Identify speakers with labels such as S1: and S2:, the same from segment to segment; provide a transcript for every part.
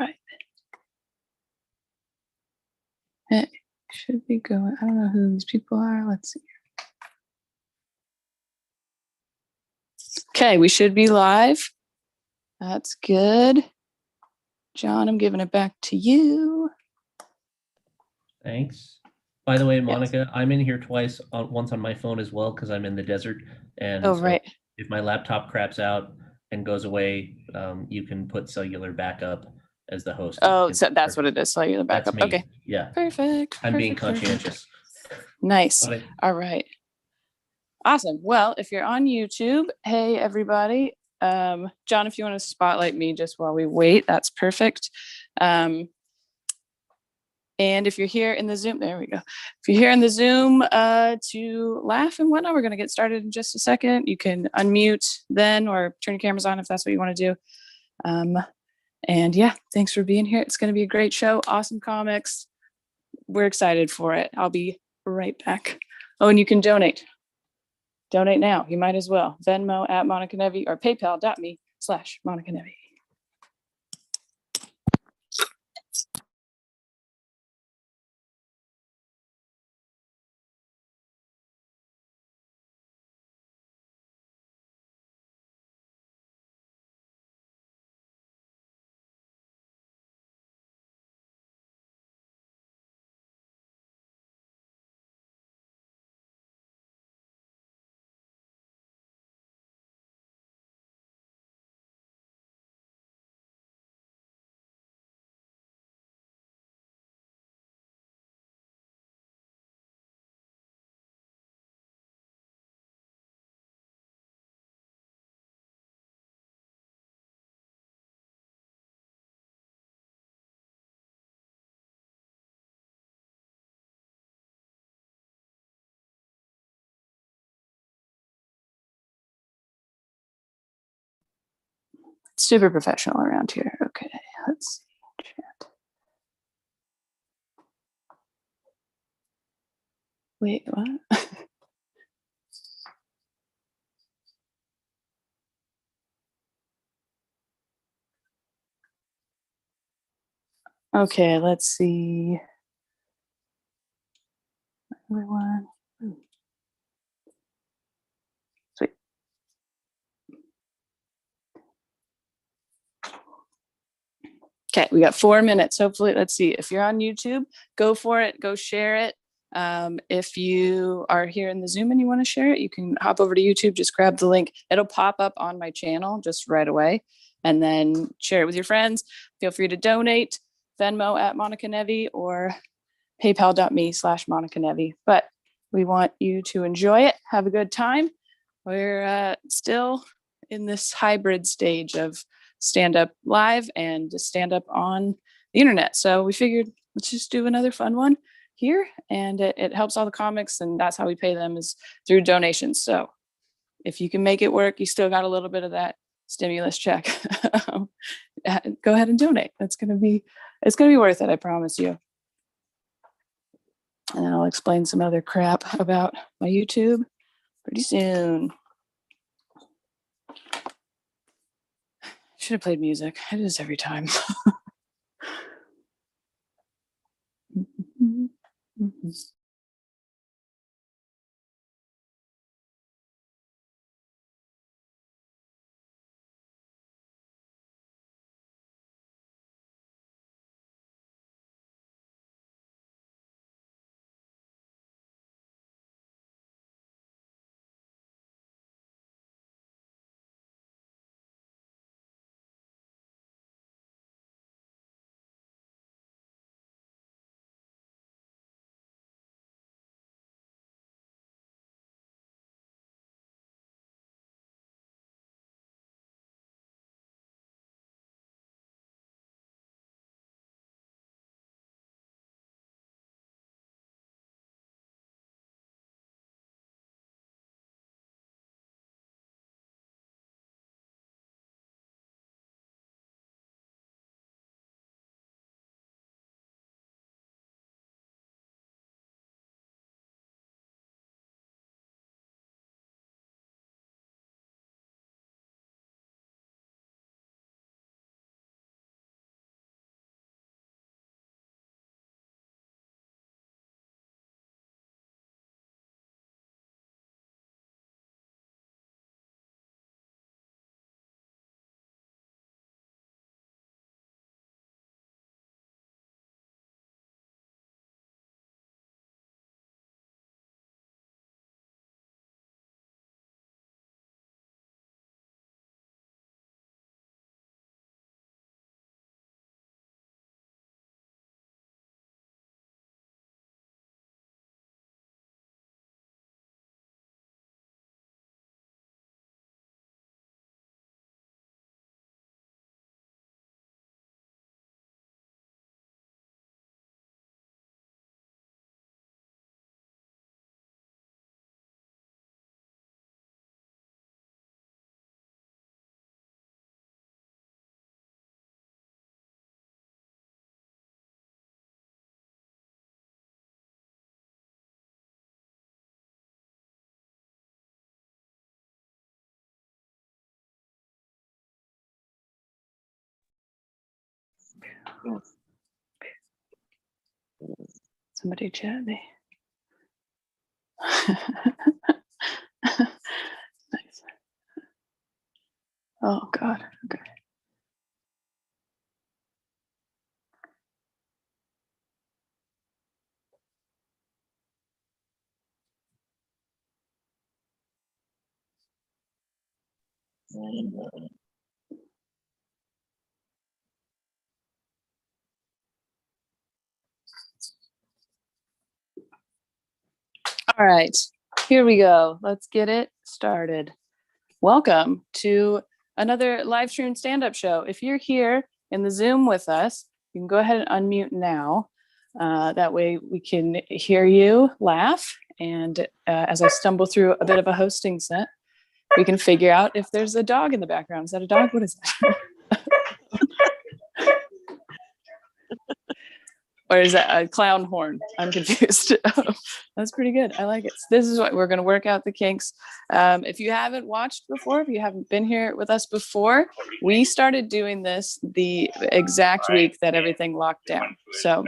S1: right. It should be going. I don't know who these people are. Let's see. Okay, we should be live. That's good. John, I'm giving it back to you.
S2: Thanks. By the way, Monica, yes. I'm in here twice, once on my phone as well, because I'm in the desert. And
S1: oh, so right.
S2: If my laptop craps out and goes away, you can put cellular backup as the host.
S1: Oh, so that's what it is, cellular backup.
S2: That's me.
S1: Okay.
S2: Yeah.
S1: Perfect.
S2: I'm being conscientious.
S1: Nice. All right. Awesome. Well, if you're on YouTube, hey, everybody. John, if you want to spotlight me just while we wait, that's perfect. And if you're here in the Zoom, there we go. If you're here in the Zoom to laugh and whatnot, we're going to get started in just a second. You can unmute then or turn your cameras on if that's what you want to do. And yeah, thanks for being here. It's going to be a great show. Awesome comics. We're excited for it. I'll be right back. Oh, and you can donate. Donate now. You might as well. Venmo at Monica Nevi or paypal.me/Monica Nevi. Super professional around here. Okay, let's see. Chat. Wait, what? Okay, let's see. Everyone. Sweet. Okay, we got 4 minutes. Hopefully, let's see. If you're on YouTube, go for it. Go share it. If you are here in the Zoom and you want to share it, you can hop over to YouTube, just grab the link. It'll pop up on my channel just right away. And then share it with your friends. Feel free to donate. Venmo at Monica Nevi or paypal.me/Monica Nevi. But we want you to enjoy it. Have a good time. We're still in this hybrid stage of stand up live and stand up on the internet. So we figured let's just do another fun one here. And it helps all the comics. And that's how we pay them, is through donations. So if you can make it work, you still got a little bit of that stimulus check. Go ahead and donate. It's going to be worth it. I promise you. And then I'll explain some other crap about my YouTube pretty soon. Should have played music. It is every time. Somebody chat me. Nice. Oh God. Okay. All right, here we go. Let's get it started. Welcome to another live stream stand-up show. If you're here in the Zoom with us, you can go ahead and unmute now. That way we can hear you laugh. And as I stumble through a bit of a hosting set, we can figure out if there's a dog in the background. Is that a dog? What is that? Or is that a clown horn? I'm confused. That's pretty good. I like it. This is what we're going to work out the kinks. If you haven't watched before, if you haven't been here with us before, we started doing this the exact week that everything locked down. So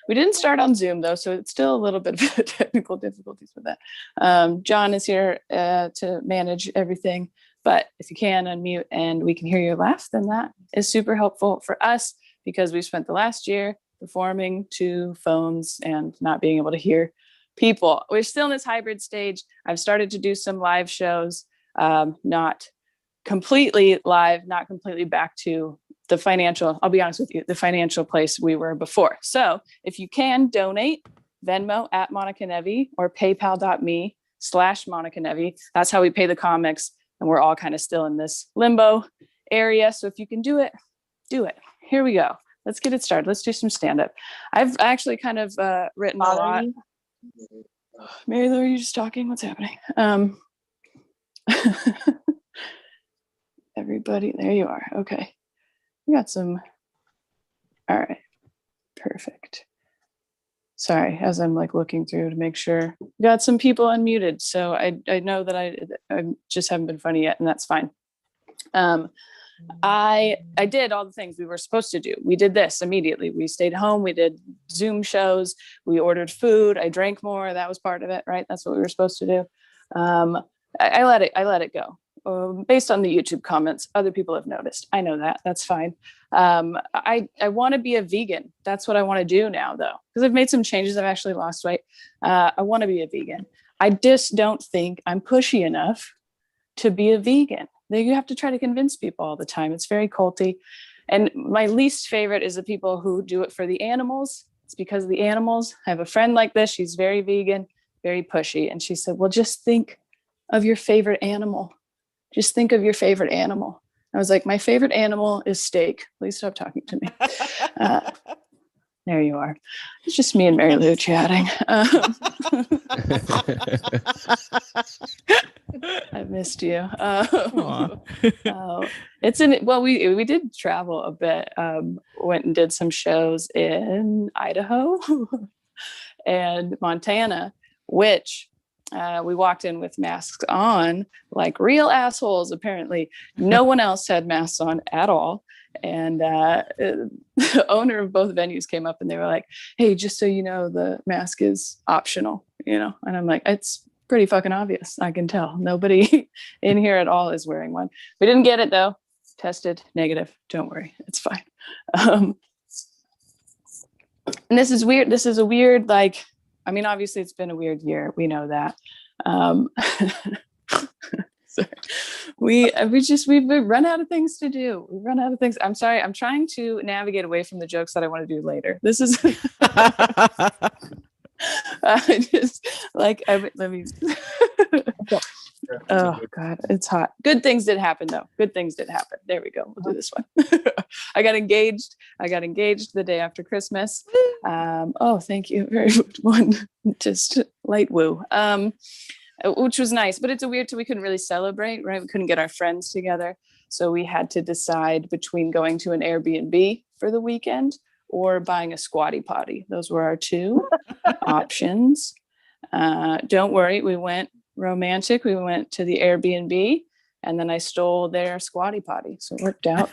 S1: we didn't start on Zoom though, so it's still a little bit of technical difficulties with that. John is here to manage everything, but if you can unmute and we can hear your laugh, then that is super helpful for us, because we spent the last year performing to phones and not being able to hear people. We're still in this hybrid stage. I've started to do some live shows, not completely live, not completely back to the financial, I'll be honest with you, the financial place we were before. So if you can donate, Venmo at Monica Nevi or paypal.me/Monica Nevi. That's how we pay the comics. And we're all kind of still in this limbo area. So if you can do it, do it. Here we go. Let's get it started. Let's do some stand-up. I've actually kind of written a lot. Mary Lou, are you just talking? What's happening? Everybody, there you are. Okay. We got some. All right. Perfect. Sorry, as I'm like looking through to make sure. We got some people unmuted. So I know that I just haven't been funny yet, and that's fine. I did all the things we were supposed to do. We did this immediately. We stayed home. We did Zoom shows. We ordered food. I drank more. That was part of it, right? That's what we were supposed to do. I let it go. Based on the YouTube comments, other people have noticed. I know that. That's fine. I want to be a vegan. That's what I want to do now, though, because I've made some changes. I've actually lost weight. I want to be a vegan. I just don't think I'm pushy enough to be a vegan. You have to try to convince people all the time. It's very culty. And my least favorite is the people who do it for the animals. It's because of the animals. I have a friend like this. She's very vegan, very pushy. And she said, well, just think of your favorite animal. Just think of your favorite animal. I was like, my favorite animal is steak. Please stop talking to me. There you are. It's just me and Mary Lou chatting. I missed you. We did travel a bit. Went and did some shows in Idaho and Montana, which we walked in with masks on like real assholes. Apparently no one else had masks on at all. And the owner of both venues came up and they were like, hey, just so you know, the mask is optional, and I'm like, it's pretty fucking obvious. I can tell nobody in here at all is wearing one. We didn't get it though. Tested negative. Don't worry. It's fine. And this is weird. This is a weird, obviously it's been a weird year. We know that. Sorry. We've run out of things to do. We run out of things. I'm sorry. I'm trying to navigate away from the jokes that I want to do later. This is let me. Oh God, it's hot. Good things did happen though. Good things did happen. There we go. We'll do this one. I got engaged the day after Christmas. Oh, thank you. Very one. Just light woo. Which was nice, but it's a weird, we couldn't really celebrate, right? We couldn't get our friends together. So we had to decide between going to an Airbnb for the weekend or buying a squatty potty. Those were our two options. Don't worry, we went romantic. We went to the Airbnb and then I stole their squatty potty. So it worked out.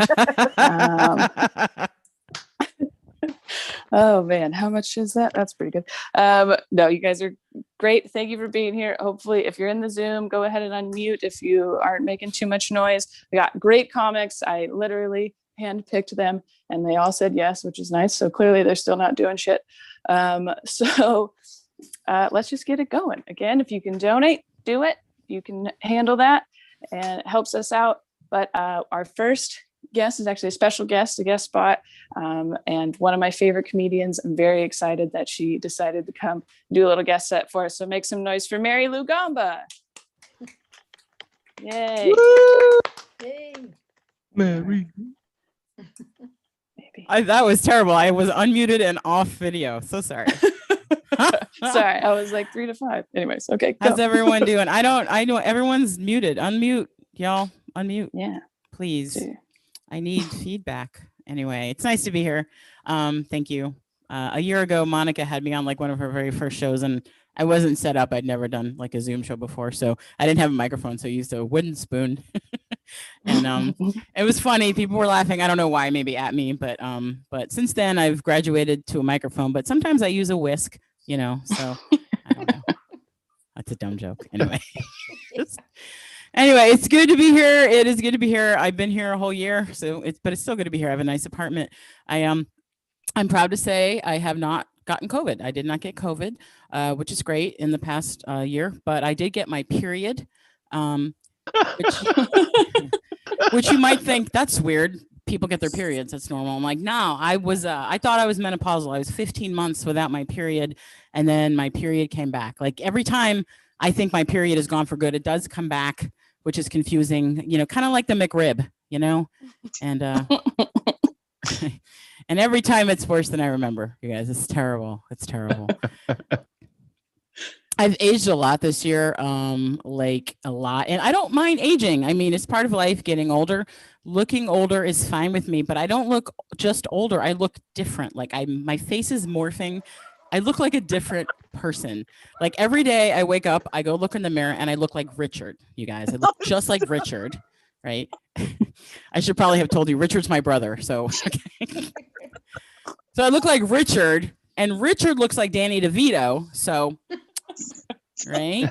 S1: Oh man, how much is that? That's pretty good. No, you guys are great. Thank you for being here. Hopefully, if you're in the Zoom, go ahead and unmute if you aren't making too much noise. We got great comics. I literally handpicked them and they all said yes, which is nice. So clearly they're still not doing shit. So let's just get it going. Again, if you can donate, do it. You can handle that and it helps us out. But our first guest is actually a special guest, a guest spot, and one of my favorite comedians. I'm very excited that she decided to come do a little guest set for us. So make some noise for Mary Lou Gamba. Yay.
S3: Woo!
S4: Yay.
S3: Mary.
S1: Maybe.
S5: That was terrible. I was unmuted and off video. So sorry.
S1: Sorry, I was like 3 to 5. Anyways, okay. Go.
S5: How's everyone doing? I know everyone's muted. Unmute, y'all. Unmute,
S1: Yeah.
S5: please.
S1: See.
S5: I need feedback. Anyway, it's nice to be here. Thank you. A year ago, Monica had me on like one of her very first shows and I wasn't set up. I'd never done like a Zoom show before. So I didn't have a microphone. So I used a wooden spoon. And it was funny. People were laughing. I don't know why, maybe at me, but since then I've graduated to a microphone, but sometimes I use a whisk, so I don't know. That's a dumb joke. Anyway. Anyway, it's good to be here. It is good to be here. I've been here a whole year, but it's still good to be here. I have a nice apartment. I'm proud to say I have not gotten COVID. I did not get COVID, which is great in the past year, but I did get my period, which you might think that's weird. People get their periods. That's normal. I'm like, no, I thought I was menopausal. I was 15 months without my period. And then my period came back. Like every time I think my period is gone for good, it does come back, which is confusing, kind of like the McRib, and and every time it's worse than I remember, you guys. It's terrible. It's terrible. I've aged a lot this year, like a lot, and I don't mind aging. I mean, it's part of life, getting older. Looking older is fine with me, but I don't look just older. I look different. Like my face is morphing. I look like a different person. Like every day I wake up, I go look in the mirror and I look like Richard, you guys. I look just like Richard, right? I should probably have told you Richard's my brother. So, okay. So I look like Richard and Richard looks like Danny DeVito. So, right?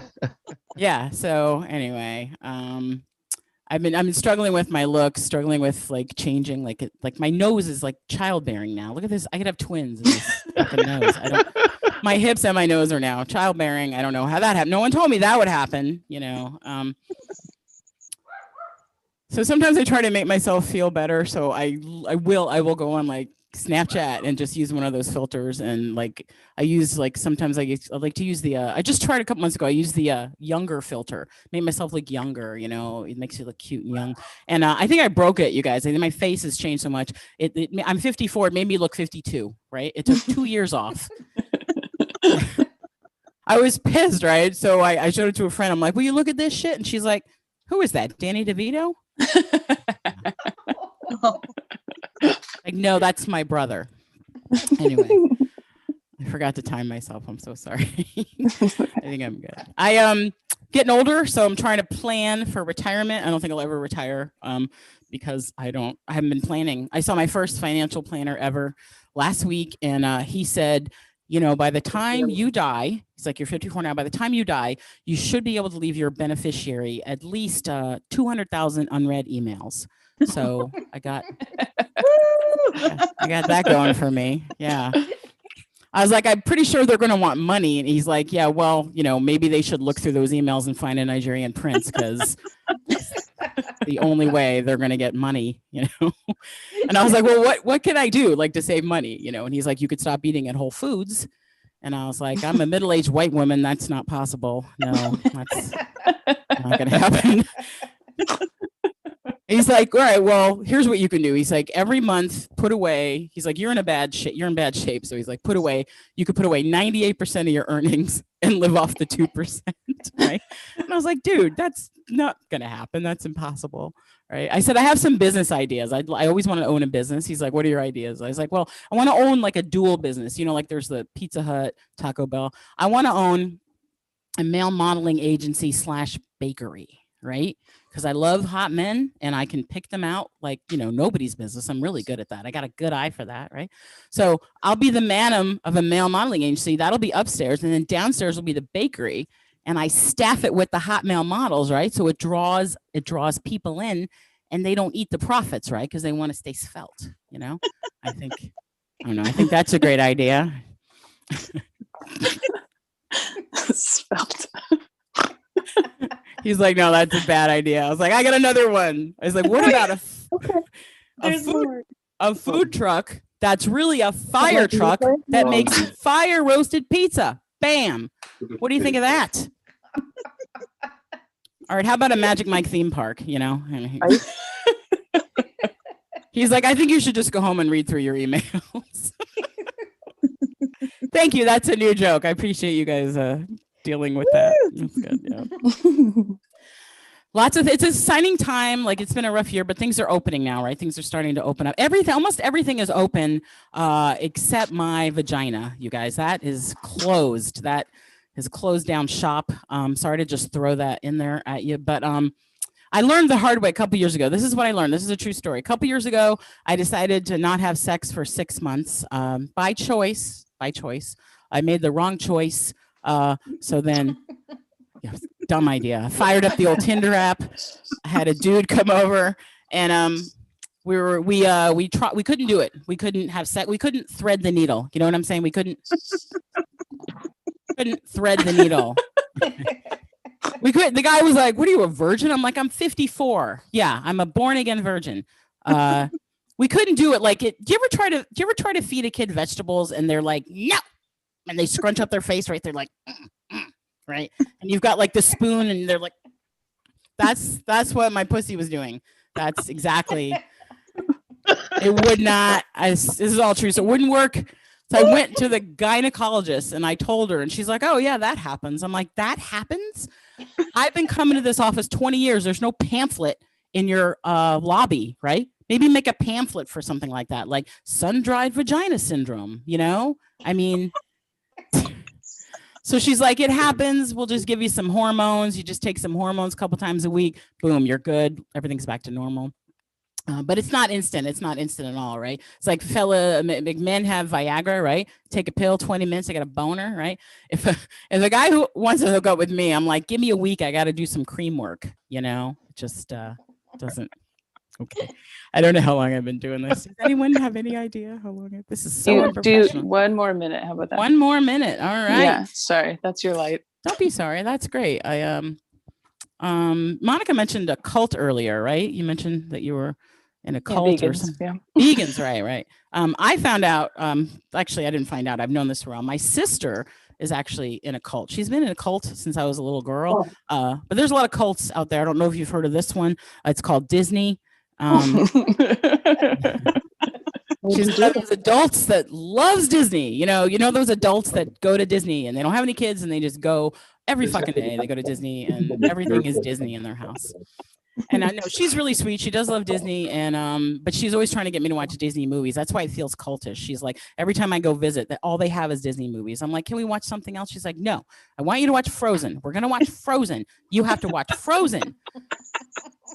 S5: Yeah. So anyway, I've been struggling with my looks, struggling with like changing, like my nose is like childbearing now. Look at this. I could have twins in this fucking nose. My hips and my nose are now childbearing. I don't know how that happened. No one told me that would happen, So sometimes I try to make myself feel better. So I will go on like Snapchat and just use one of those filters. And like I use like sometimes I like to use the I just tried a couple months ago. I used the younger filter, made myself look younger. It makes you look cute and young. And I think I broke it, you guys. I think my face has changed so much. I'm 54. It made me look 52. Right? It took 2 years off. I was pissed, right? So I showed it to a friend. I'm like, will you look at this shit? And she's like, who is that? Danny DeVito? Like, no, that's my brother. Anyway, I forgot to time myself. I'm so sorry. I think I'm good. I am getting older, so I'm trying to plan for retirement. I don't think I'll ever retire because I haven't been planning. I saw my first financial planner ever last week, and he said, by the time you die, he's like, you're 54 now. By the time you die, you should be able to leave your beneficiary at least 200,000 unread emails. So I got that going for me. Yeah. I was like, I'm pretty sure they're going to want money. And he's like, yeah, well, maybe they should look through those emails and find a Nigerian prince because the only way they're going to get money, And I was like, well, what can I do like to save money, And he's like, you could stop eating at Whole Foods. And I was like, I'm a middle-aged white woman. That's not possible. No, that's not going to happen. He's like, all right, well, here's what you can do. He's like, every month, put away. He's like, you're in bad shape. So he's like, you could put away 98% of your earnings and live off the 2%. Right. And I was like, dude, that's not going to happen. That's impossible. Right. I said, I have some business ideas. I always want to own a business. He's like, what are your ideas? I was like, well, I want to own like a dual business. Like there's the Pizza Hut, Taco Bell. I want to own a male modeling agency / bakery. Right. because I love hot men and I can pick them out like, nobody's business. I'm really good at that. I got a good eye for that, right? So I'll be the madam of a male modeling agency. That'll be upstairs, and then downstairs will be the bakery, and I staff it with the hot male models, right? So it draws people in, and they don't eat the profits, right? Because they want to stay svelte, I don't know. I think that's a great idea.
S1: Svelte.
S5: He's like, no, that's a bad idea. I was like, I got another one. I was like, what about a food truck that's really a fire truck that makes fire roasted pizza? Bam. What do you think of that? All right, how about a Magic Mike theme park, He's like, I think you should just go home and read through your emails. Thank you. That's a new joke. I appreciate you guys dealing with that. That's good. Yeah. It's a exciting time. Like, it's been a rough year, but things are opening now, right? Things are starting to open up. Almost everything is open except my vagina, you guys. That is closed. That is closed down shop. Sorry to just throw that in there at you, but I learned the hard way a couple years ago. This is what I learned. This is a true story. A couple years ago, I decided to not have sex for 6 months by choice. I made the wrong choice. So then, dumb idea. I fired up the old Tinder app. I had a dude come over, and we couldn't do it. We couldn't have sex. We couldn't thread the needle. You know what I'm saying? We couldn't thread the needle. We could. The guy was like, "What are you, a virgin?" I'm like, "I'm 54. Yeah, I'm a born again virgin." We couldn't do it. Like, do you ever try to feed a kid vegetables and they're like, "No," and they scrunch up their face, right? They're like, right, and you've got like the spoon, and they're like, that's what my pussy was doing. That's exactly. It would not. This is all true. So it wouldn't work. So I went to the gynecologist and I told her, and she's like, "Oh yeah, that happens." I'm like, "That happens? I've been coming to this office 20 years. There's no pamphlet in your lobby, right? Maybe make a pamphlet for something like that, like sun-dried vagina syndrome, I mean, so she's like, "It happens. We'll just give you some hormones. You just take some hormones a couple times a week. Boom, you're good. Everything's back to normal." But it's not instant. It's not instant at all, right? It's like men have Viagra, right? Take a pill, 20 minutes, I get a boner, right? If a guy who wants to hook up with me, I'm like, give me a week. I got to do some cream work, It just doesn't. Okay. I don't know how long I've been doing this. Does anyone have any idea how long this is so unprofessional?
S1: Do 1 more minute. How about that?
S5: 1 more minute. All right.
S1: Yeah. Sorry. That's your light.
S5: Don't be sorry. That's great. Monica mentioned a cult earlier, right? You mentioned that you were in a cult or something. Yeah. Vegans, right. I found out, actually, I didn't find out. I've known this for a while. My sister is actually in a cult. She's been in a cult since I was a little girl. But there's a lot of cults out there. I don't know if you've heard of this one. It's called Disney. She's one of those adults that loves Disney. You know those adults that go to Disney and they don't have any kids and they just go every fucking day. They go to Disney and everything is Disney in their house. And I know she's really sweet. She does love Disney, and but she's always trying to get me to watch Disney movies. That's why it feels cultish. She's like, every time I go visit, that all they have is Disney movies. I'm like, can we watch something else? She's like, no, I want you to watch Frozen. We're gonna watch Frozen. You have to watch Frozen.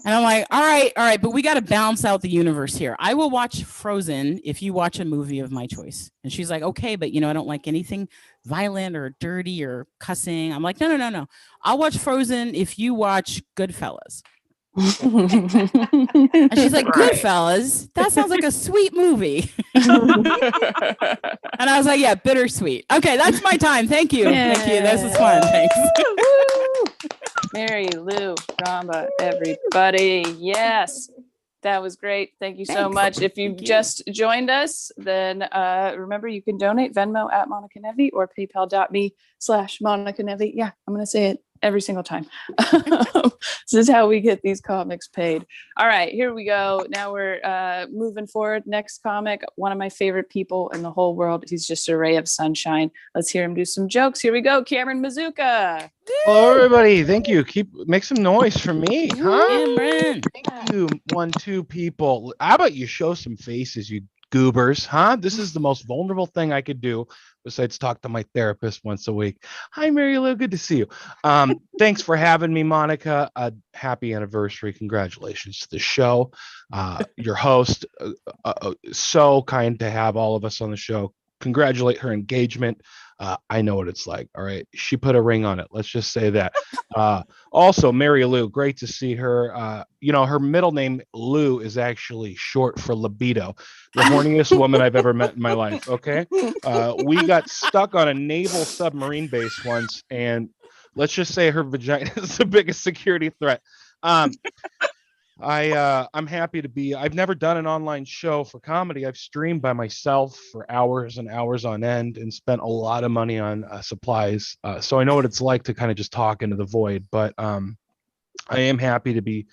S5: And I'm like, all right, but we got to balance out the universe here. I will watch Frozen if you watch a movie of my choice. And she's like, okay, but I don't like anything violent or dirty or cussing. I'm like, no. I'll watch Frozen if you watch Goodfellas. And she's like, Goodfellas? That sounds like a sweet movie. And I was like, yeah, bittersweet. Okay, that's my time. Thank you. Yeah. Thank you. This is fun. Thanks.
S1: Mary Lou Ramba, everybody. Yes, that was great. Thank you so much. If you've just joined us, then remember you can donate Venmo at Monica Nevi or paypal.me/Monica Nevi. Yeah, I'm going to say it every single time. This is how we get these comics paid. All right, here we go. Now we're moving forward. Next comic, one of my favorite people in the whole world. He's just a ray of sunshine. Let's hear him do some jokes. Here we go. Cameron Mazuka.
S3: Hello, everybody. Thank you. Make some noise for me, huh?
S5: Cameron.
S3: Thank you, 1, 2 people. How about you show some faces, you goobers, huh? This is the most vulnerable thing I could do besides talk to my therapist once a week. Hi, Mary Lou. Good to see you. Thanks for having me, Monica. Happy anniversary. Congratulations to the show. Your host, so kind to have all of us on the show. Congratulate her engagement. I know what it's like. All right. She put a ring on it. Let's just say that. Also, Mary Lou, great to see her. Her middle name, Lou, is actually short for libido, the horniest woman I've ever met in my life. Okay. We got stuck on a naval submarine base once, and let's just say her vagina is the biggest security threat. I'm happy to be. I've never done an online show for comedy. I've streamed by myself for hours and hours on end and spent a lot of money on supplies. So I know what it's like to kind of just talk into the void. But I am happy to be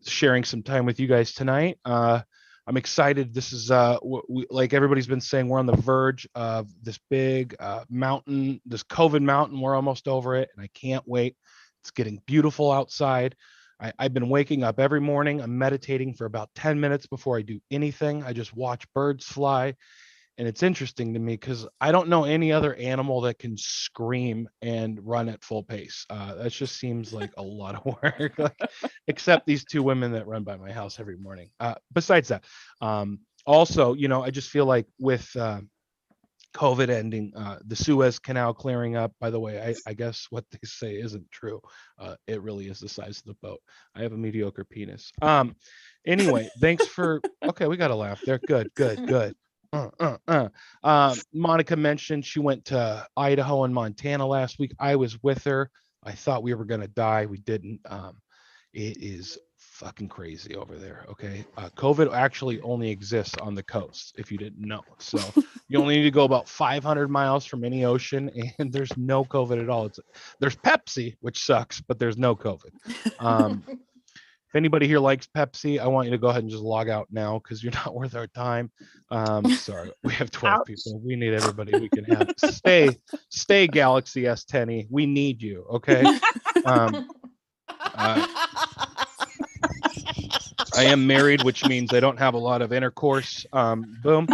S3: sharing some time with you guys tonight. I'm excited. This is like everybody's been saying, we're on the verge of this big mountain, this COVID mountain. We're almost over it, and I can't wait. It's getting beautiful outside. I've been waking up every morning. I'm meditating for about 10 minutes before I do anything. I just watch birds fly. And it's interesting to me because I don't know any other animal that can scream and run at full pace. That just seems like a lot of work, except these two women that run by my house every morning. Besides that, also, I just feel like with COVID ending, the Suez Canal clearing up. By the way, I guess what they say isn't true. It really is the size of the boat. I have a mediocre penis. Anyway, thanks for. Okay, we got to laugh there. Good. Monica mentioned she went to Idaho and Montana last week. I was with her. I thought we were gonna die. We didn't. It is fucking crazy over there. Okay. COVID actually only exists on the coast, if you didn't know. So you only need to go about 500 miles from any ocean, and there's no COVID at all. There's Pepsi, which sucks, but there's no COVID. If anybody here likes Pepsi, I want you to go ahead and just log out now because you're not worth our time. Sorry, we have 12
S1: Ouch.
S3: people. We need everybody we can have. Stay Galaxy S10e. We need you. Okay. I am married, which means I don't have a lot of intercourse. Boom.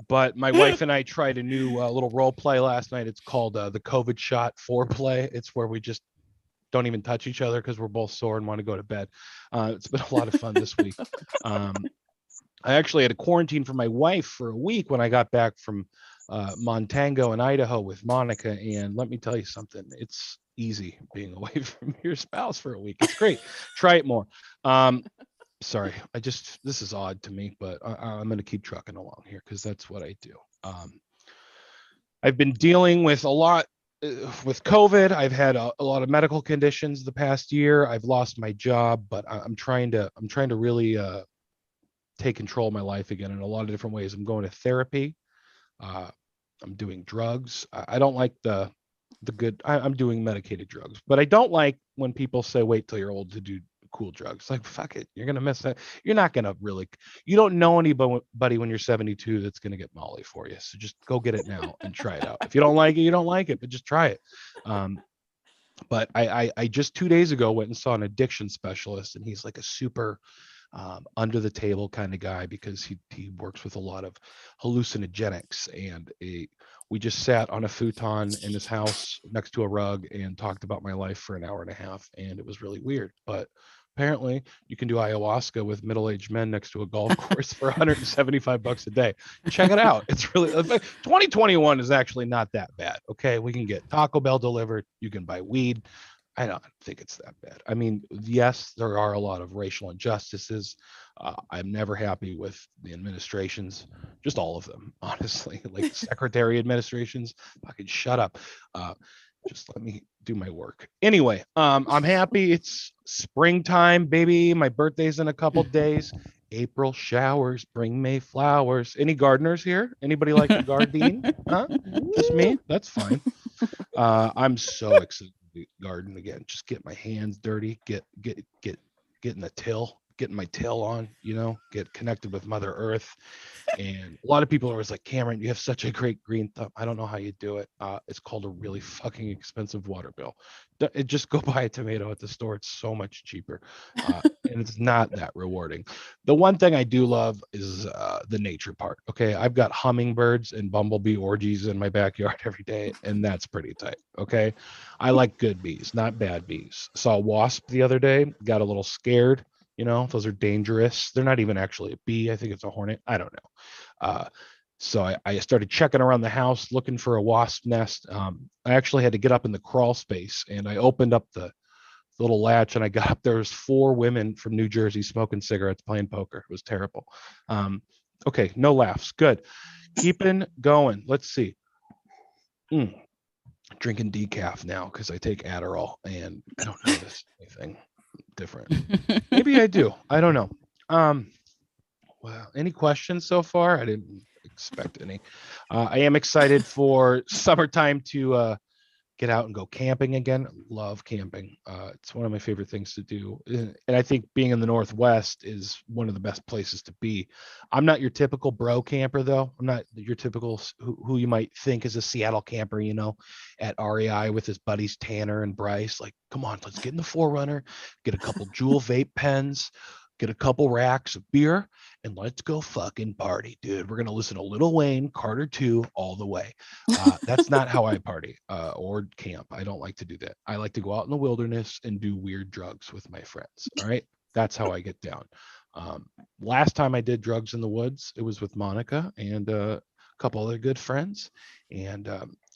S3: But my wife and I tried a new little role play last night. It's called the COVID shot foreplay. It's where we just don't even touch each other because we're both sore and want to go to bed. It's been a lot of fun this week. I actually had to quarantine for my wife for a week when I got back from Montango and Idaho with Monica. And let me tell you something, it's easy being away from your spouse for a week. It's great. Try it more. Sorry, this is odd to me, but I'm going to keep trucking along here because that's what I do. I've been dealing with a lot with COVID. I've had a lot of medical conditions the past year. I've lost my job, but I'm trying to really take control of my life again in a lot of different ways. I'm going to therapy. I'm doing drugs. I don't like the good. I'm doing medicated drugs, but I don't like when people say wait till you're old to do cool drugs. Like, fuck it, you're gonna miss that. You're not gonna really. You don't know anybody when you're 72 that's gonna get Molly for you. So just go get it now and try it out. If you don't like it, you don't like it, but just try it. But I just 2 days ago went and saw an addiction specialist, and he's like a super under the table kind of guy because he works with a lot of hallucinogenics. And we just sat on a futon in his house next to a rug and talked about my life for an hour and a half, and it was really weird. But apparently you can do ayahuasca with middle-aged men next to a golf course for $175 a day. Check it out. It's really 2021 is actually not that bad. Okay, we can get Taco Bell delivered. You can buy weed. I don't think it's that bad. I mean, yes, there are a lot of racial injustices. I'm never happy with the administrations, just all of them, honestly. Like secretary administrations, fucking shut up. Just let me do my work. Anyway, I'm happy. It's springtime, baby. My birthday's in a couple days. April showers bring May flowers. Any gardeners here? Anybody like to garden? Huh? Just me? That's fine. I'm so excited to garden again. Just get my hands dirty. Get in the till. getting my tail on, get connected with Mother Earth. And a lot of people are always like, Cameron, you have such a great green thumb. I don't know how you do it. It's called a really fucking expensive water bill. Just go buy a tomato at the store. It's so much cheaper. And it's not that rewarding. The one thing I do love is the nature part. Okay. I've got hummingbirds and bumblebee orgies in my backyard every day, and that's pretty tight. Okay. I like good bees, not bad bees. Saw a wasp the other day, got a little scared. Those are dangerous. They're not even actually a bee. I think it's a hornet. I don't know. So I started checking around the house looking for a wasp nest. I actually had to get up in the crawl space, and I opened up the little latch, and I got up. There was 4 women from New Jersey smoking cigarettes, playing poker. It was terrible. Okay, no laughs. Good. Keeping going. Let's see. Drinking decaf now because I take Adderall, and I don't notice anything different. Maybe I do. I don't know. Well, any questions so far? I didn't expect any. I am excited for summertime to get out and go camping again. Love camping. It's one of my favorite things to do. And I think being in the Northwest is one of the best places to be. I'm not your typical bro camper, though. I'm not your typical who you might think is a Seattle camper, at REI with his buddies Tanner and Bryce. Like, come on, let's get in the 4Runner, get a couple Jewel vape pens, get a couple racks of beer, and let's go fucking party, dude. We're going to listen to Lil Wayne, Carter 2 all the way. That's not how I party or camp. I don't like to do that. I like to go out in the wilderness and do weird drugs with my friends. All right. That's how I get down. Last time I did drugs in the woods, it was with Monica and a couple other good friends. And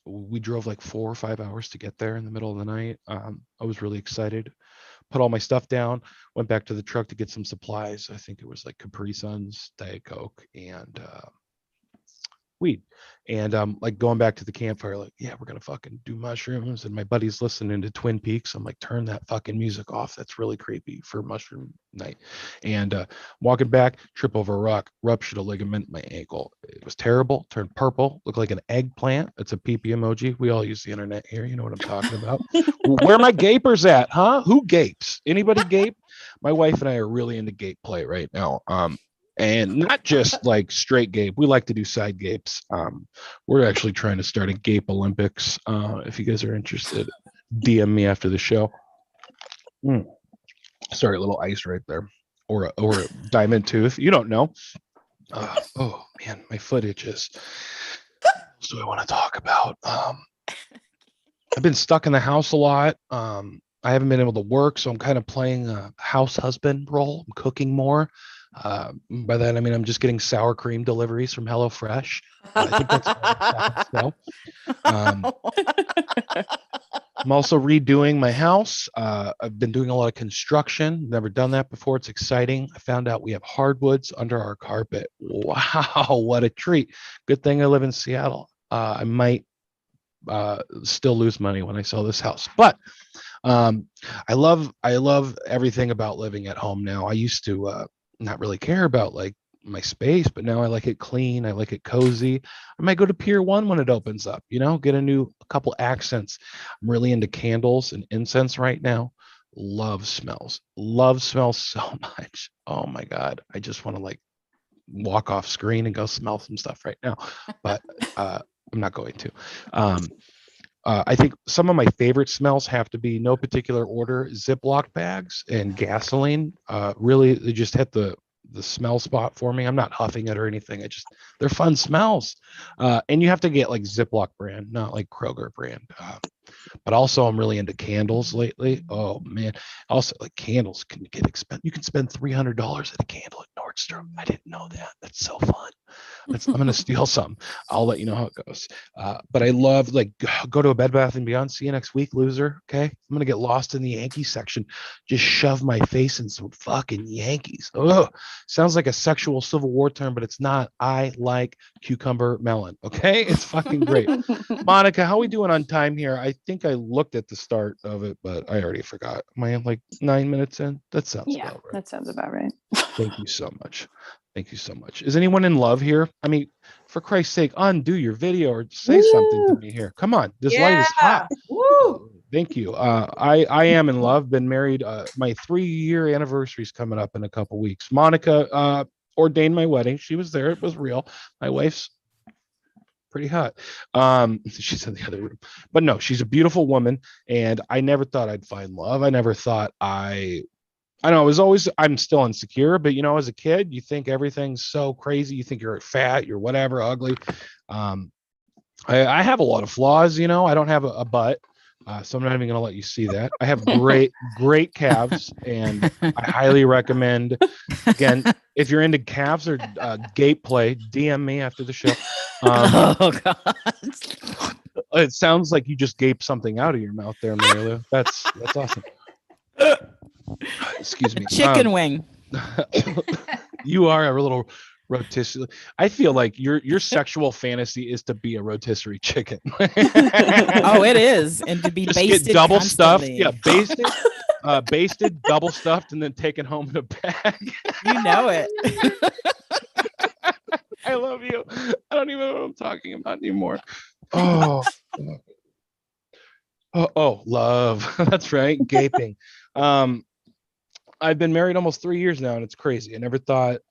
S3: we drove like 4 or 5 hours to get there in the middle of the night. I was really excited. Put all my stuff down, went back to the truck to get some supplies. I think it was like Capri Suns, Diet Coke, and weed. And like going back to the campfire, like, yeah, we're gonna fucking do mushrooms. And my buddy's listening to Twin Peaks. I'm like, turn that fucking music off. That's really creepy for mushroom night. And walking back, trip over a rock, ruptured a ligament in my ankle. It was terrible, turned purple, looked like an eggplant. It's a PP emoji. We all use the internet here. You know what I'm talking about. Where are my gapers at, huh? Who gapes? Anybody gape? My wife and I are really into gape play right now. And not just like straight gape. We like to do side gapes. We're actually trying to start a gape Olympics. If you guys are interested, DM me after the show. Sorry, a little ice right there, or a diamond tooth. You don't know. Oh man, my foot itches. So I want to talk about. I've been stuck in the house a lot. I haven't been able to work, so I'm kind of playing a house husband role. I'm cooking more. By that I mean I'm just getting sour cream deliveries from HelloFresh. I think that's still. I'm also redoing my house. I've been doing a lot of construction. Never done that before. It's exciting. I found out we have hardwoods under our carpet. Wow, what a treat. Good thing I live in Seattle. I might still lose money when I sell this house, but I love everything about living at home now. I used to not really care about like my space, but now I like it clean. I like it cozy. I might go to Pier 1 when it opens up, get a couple accents. I'm really into candles and incense right now. Love smells so much. Oh my God. I just want to like walk off screen and go smell some stuff right now, but I'm not going to. I think some of my favorite smells have to be, no particular order, Ziploc bags and gasoline. Really, they just hit the smell spot for me. I'm not huffing it or anything. They're fun smells. And you have to get like Ziploc brand, not like Kroger brand. But also I'm really into candles lately. Oh man. Also like candles can get expensive. You can spend $300 at a candle at Nordstrom. I didn't know that. That's so fun. I'm going to steal some. I'll let you know how it goes. But I love like go to a Bed Bath & Beyond. See you next week, loser. Okay. I'm going to get lost in the Yankees section. Just shove my face in some fucking Yankees. Oh, sounds like a sexual Civil War term, but it's not. I like cucumber melon. Okay. It's fucking great. Monica, how are we doing on time here? I think I looked at the start of it, but I already forgot. Am I like 9 minutes in? That sounds about right.
S1: That sounds about right.
S3: Thank you so much. Thank you so much. Is anyone in love here? I mean, for Christ's sake, undo your video or say something to me here. Come on. This light is hot.
S4: Woo!
S3: Thank you. I am in love. Been married. My 3-year anniversary is coming up in a couple weeks. Monica ordained my wedding. She was there. It was real. My wife's pretty hot. She's in the other room, but no, she's a beautiful woman. And I never thought I'd find love. I never thought I know I was always, I'm still insecure, but as a kid, you think everything's so crazy. You think you're fat, you're whatever, ugly. I have a lot of flaws, I don't have a butt. So I'm not even going to let you see that. I have great calves, and I highly recommend, again, if you're into calves or gape play, DM me after the show.
S5: Oh God.
S3: It sounds like you just gaped something out of your mouth there, Mary Lou. That's awesome. Excuse me.
S5: Chicken wing.
S3: You are a little rotisserie. I feel like your sexual fantasy is to be a rotisserie chicken.
S5: Oh, it is, and to be
S3: just
S5: basted
S3: get double
S5: constantly.
S3: stuffed. Yeah, basted, double stuffed, and then taken home in a bag.
S5: You know it.
S3: I love you. I don't even know what I'm talking about anymore. Oh, love. That's right. Gaping. I've been married almost 3 years now, and it's crazy. I never thought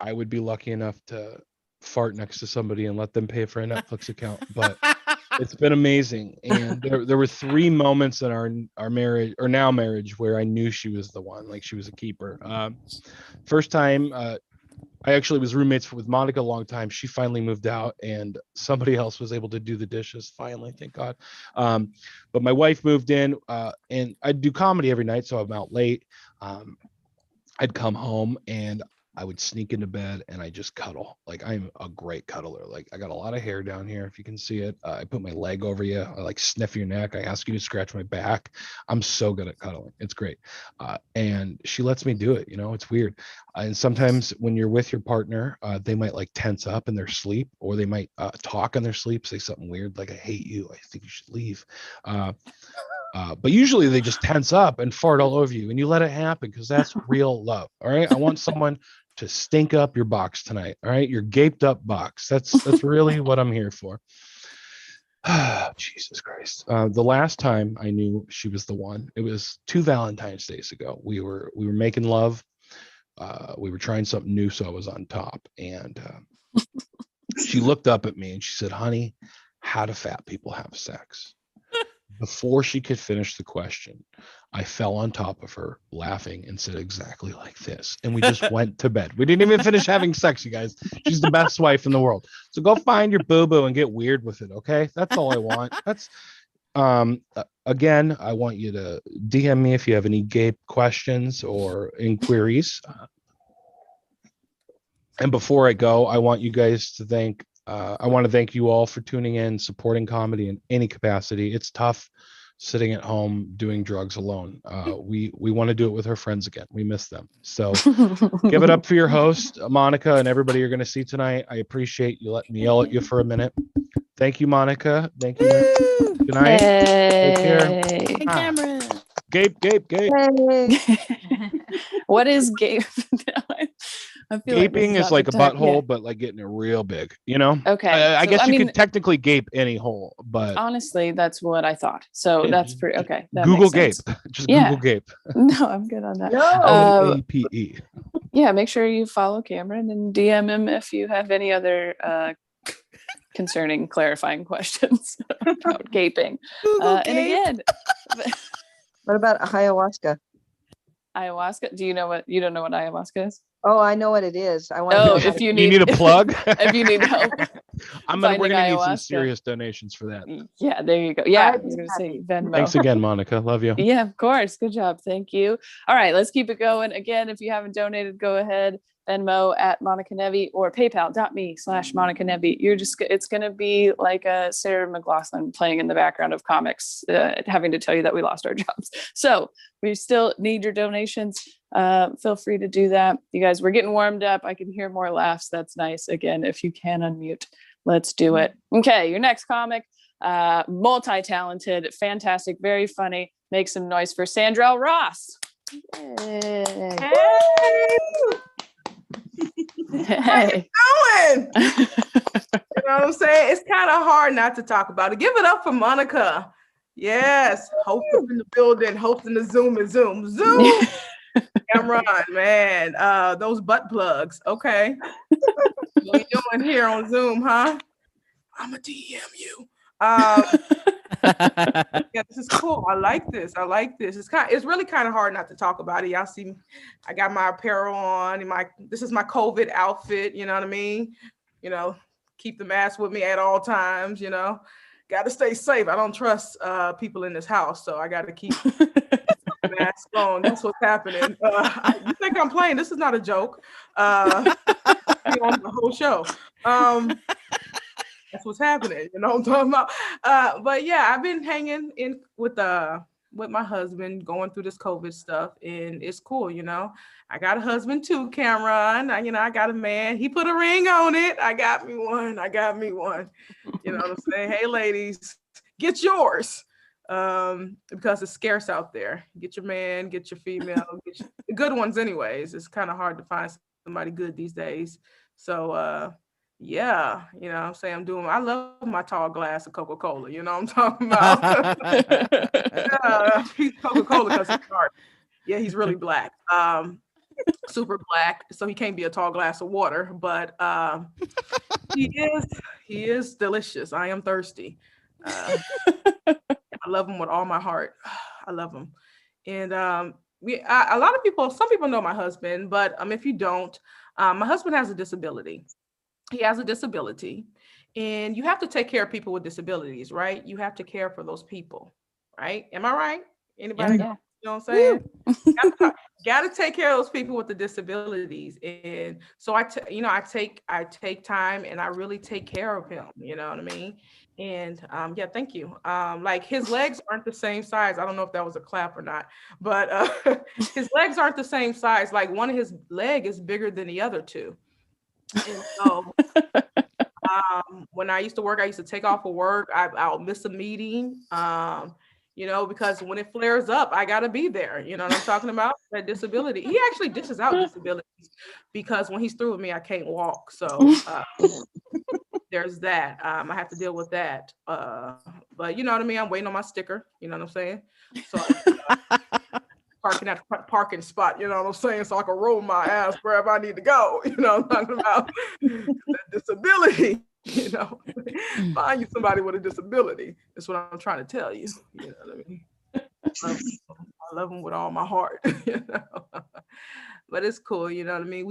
S3: I would be lucky enough to fart next to somebody and let them pay for a Netflix account, but it's been amazing. And there were 3 moments in our marriage, or now marriage, where I knew she was the one, like she was a keeper. First time, I actually was roommates with Monica a long time. She finally moved out, and somebody else was able to do the dishes. Finally, thank God. But my wife moved in, and I'd do comedy every night, so I'm out late. I'd come home and I would sneak into bed and I just cuddle. Like, I'm a great cuddler. Like, I got a lot of hair down here, if you can see it. I put my leg over you. I like sniff your neck. I ask you to scratch my back. I'm so good at cuddling. It's great. And she lets me do it. It's weird. And sometimes when you're with your partner, they might like tense up in their sleep, or they might talk in their sleep, say something weird like, I hate you, I think you should leave. But usually they just tense up and fart all over you, and you let it happen, because that's real love. All right. I want someone to stink up your box tonight. All right. Your gaped up box. That's really what I'm here for. Jesus Christ. The last time I knew she was the one, it was 2 Valentine's days ago. We were making love. We were trying something new, so I was on top. And she looked up at me and she said, honey, how do fat people have sex? Before she could finish the question, I fell on top of her laughing and said exactly like this. And we just went to bed. We didn't even finish having sex, you guys. She's the best wife in the world. So go find your boo-boo and get weird with it, okay? That's all I want. That's again, I want you to DM me if you have any gape questions or inquiries. And before I go, I want you guys to thank I want to thank you all for tuning in, supporting comedy in any capacity. It's tough sitting at home doing drugs alone. We want to do it with our friends again. We miss them. So give it up for your host, Monica, and everybody you're going to see tonight. I appreciate you letting me yell at you for a minute. Thank you, Monica. Thank you. Good night. Take care.
S5: Hey, Cameron.
S3: Gape.
S1: What is gape? I feel
S3: Gaping
S1: like
S3: is like a
S1: talk-
S3: butthole,
S1: yeah.
S3: but like getting it real big,
S1: Okay.
S3: I
S1: So,
S3: guess you
S1: mean,
S3: could technically gape any hole, but
S1: honestly, that's what I thought. So
S3: Yeah,
S1: that's pretty okay. That
S3: Google
S1: makes
S3: gape.
S1: sense.
S3: Just
S1: Yeah.
S3: Google gape.
S1: No, I'm good on that.
S3: GAPE.
S1: Yeah, make sure you follow Cameron and DM him if you have any other concerning clarifying questions about gaping. And again,
S4: What about ayahuasca?
S1: ayahuasca. Do you know what? You don't know what ayahuasca is?
S4: Oh, I know what it is. I want
S1: Oh,
S4: to know.
S1: if you
S3: You
S1: need
S3: need a plug?
S1: if you need help.
S3: we're
S1: finding
S3: gonna need some
S1: ayahuasca.
S3: serious donations for that.
S1: Yeah, there you go. Yeah, I
S4: I'd
S1: was
S4: be
S1: gonna say
S4: happy.
S1: Venmo.
S3: Thanks again, Monica. Love you.
S1: Yeah, of course. Good job. Thank you. All right, let's keep it going. Again, if you haven't donated, go ahead. Venmo at Monica Nevi or paypal.me/Monica Nevi. It's going to be like a Sarah McLachlan playing in the background of comics, having to tell you that we lost our jobs. So we still need your donations. Feel free to do that. You guys, we're getting warmed up. I can hear more laughs. That's nice. Again, if you can unmute, let's do it. Okay, your next comic, multi-talented, fantastic, very funny. Make some noise for Sandrell Ross. Yay. Hey.
S6: Doing? You know what I'm saying? It's kind of hard not to talk about it. Give it up for Monica. Yes, host up in the building, hosting the Zoom and Zoom. Zoom! Cameron, man, those butt plugs. Okay. What you doing here on Zoom, huh? I'm a DM you. Yeah, this is cool. I like this. It's really kind of hard not to talk about it. Y'all see me. I got my apparel on and this is my COVID outfit, you know what I mean? You know, keep the mask with me at all times, you know. Got to stay safe. I don't trust people in this house, so I got to keep the mask on. That's what's happening. You think I'm playing? This is not a joke. On the whole show. That's what's happening. You know what I'm talking about? But yeah, I've been hanging in with my husband, going through this COVID stuff, and it's cool. You know, I got a husband too, Cameron. I got a man. He put a ring on it. I got me one. You know what I'm saying? Hey, ladies, get yours. Because it's scarce out there. Get your man, get your female, get the good ones anyways. It's kind of hard to find somebody good these days. So yeah, you know what I'm saying? I love my tall glass of Coca-Cola, you know what I'm talking about? Yeah, he's Coca-Cola because he's dark. Yeah, he's really black. Super black, so he can't be a tall glass of water, but he is delicious. I am thirsty. I love him with all my heart. I love him. And a lot of people, some people know my husband, but if you don't, my husband has a disability. He has a disability, and you have to take care of people with disabilities, right? You have to care for those people, right? Am I right? Anybody?
S1: Yeah.
S6: You know what I'm saying? Got to take care of those people with the disabilities. And so I take time and I really take care of him, you know what I mean? And yeah, thank you. Like his legs aren't the same size. I don't know if that was a clap or not, but his legs aren't the same size. Like one of his leg is bigger than the other two. And so when I used to work, I used to take off of work. I'll miss a meeting. You know, because when it flares up, I got to be there. You know what I'm talking about? That disability. He actually dishes out disabilities because when he's through with me, I can't walk. So there's that. I have to deal with that. But you know what I mean? I'm waiting on my sticker. You know what I'm saying? So parking at the parking spot. You know what I'm saying? So I can roll my ass wherever I need to go. You know what I'm talking about? That disability. You know, find you somebody with a disability. That's what I'm trying to tell you. You know what I mean? I love them with all my heart. You know? But it's cool. You know what I mean?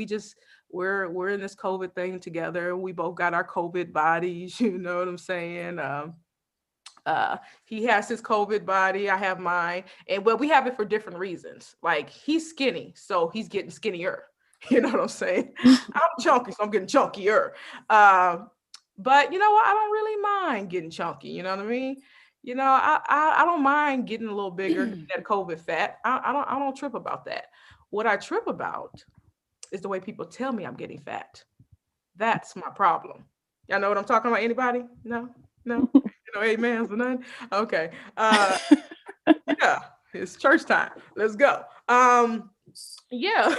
S6: We're in this COVID thing together. We both got our COVID bodies. You know what I'm saying? He has his COVID body. I have mine, and we have it for different reasons. Like he's skinny, so he's getting skinnier. You know what I'm saying? I'm chunky, so I'm getting chunkier. But you know what? I don't really mind getting chunky. You know what I mean? You know, I don't mind getting a little bigger, that COVID fat. I don't trip about that. What I trip about is the way people tell me I'm getting fat. That's my problem. Y'all know what I'm talking about? Anybody? No? You know, amens or none? Okay. Yeah, it's church time. Let's go. Yeah.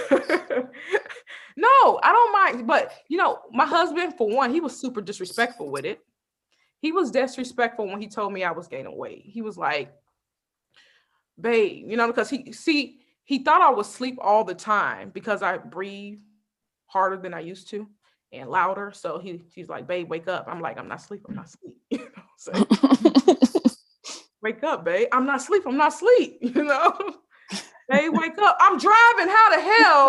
S6: No, I don't mind. But, you know, my husband, for one, he was super disrespectful with it. He was disrespectful when he told me I was gaining weight. He was like, babe, you know, because he thought I would sleep all the time because I breathe harder than I used to and louder. So he's like, babe, wake up. I'm like, I'm not asleep. You know, so, wake up, babe. I'm not asleep. You know, babe, wake up. I'm driving. How the hell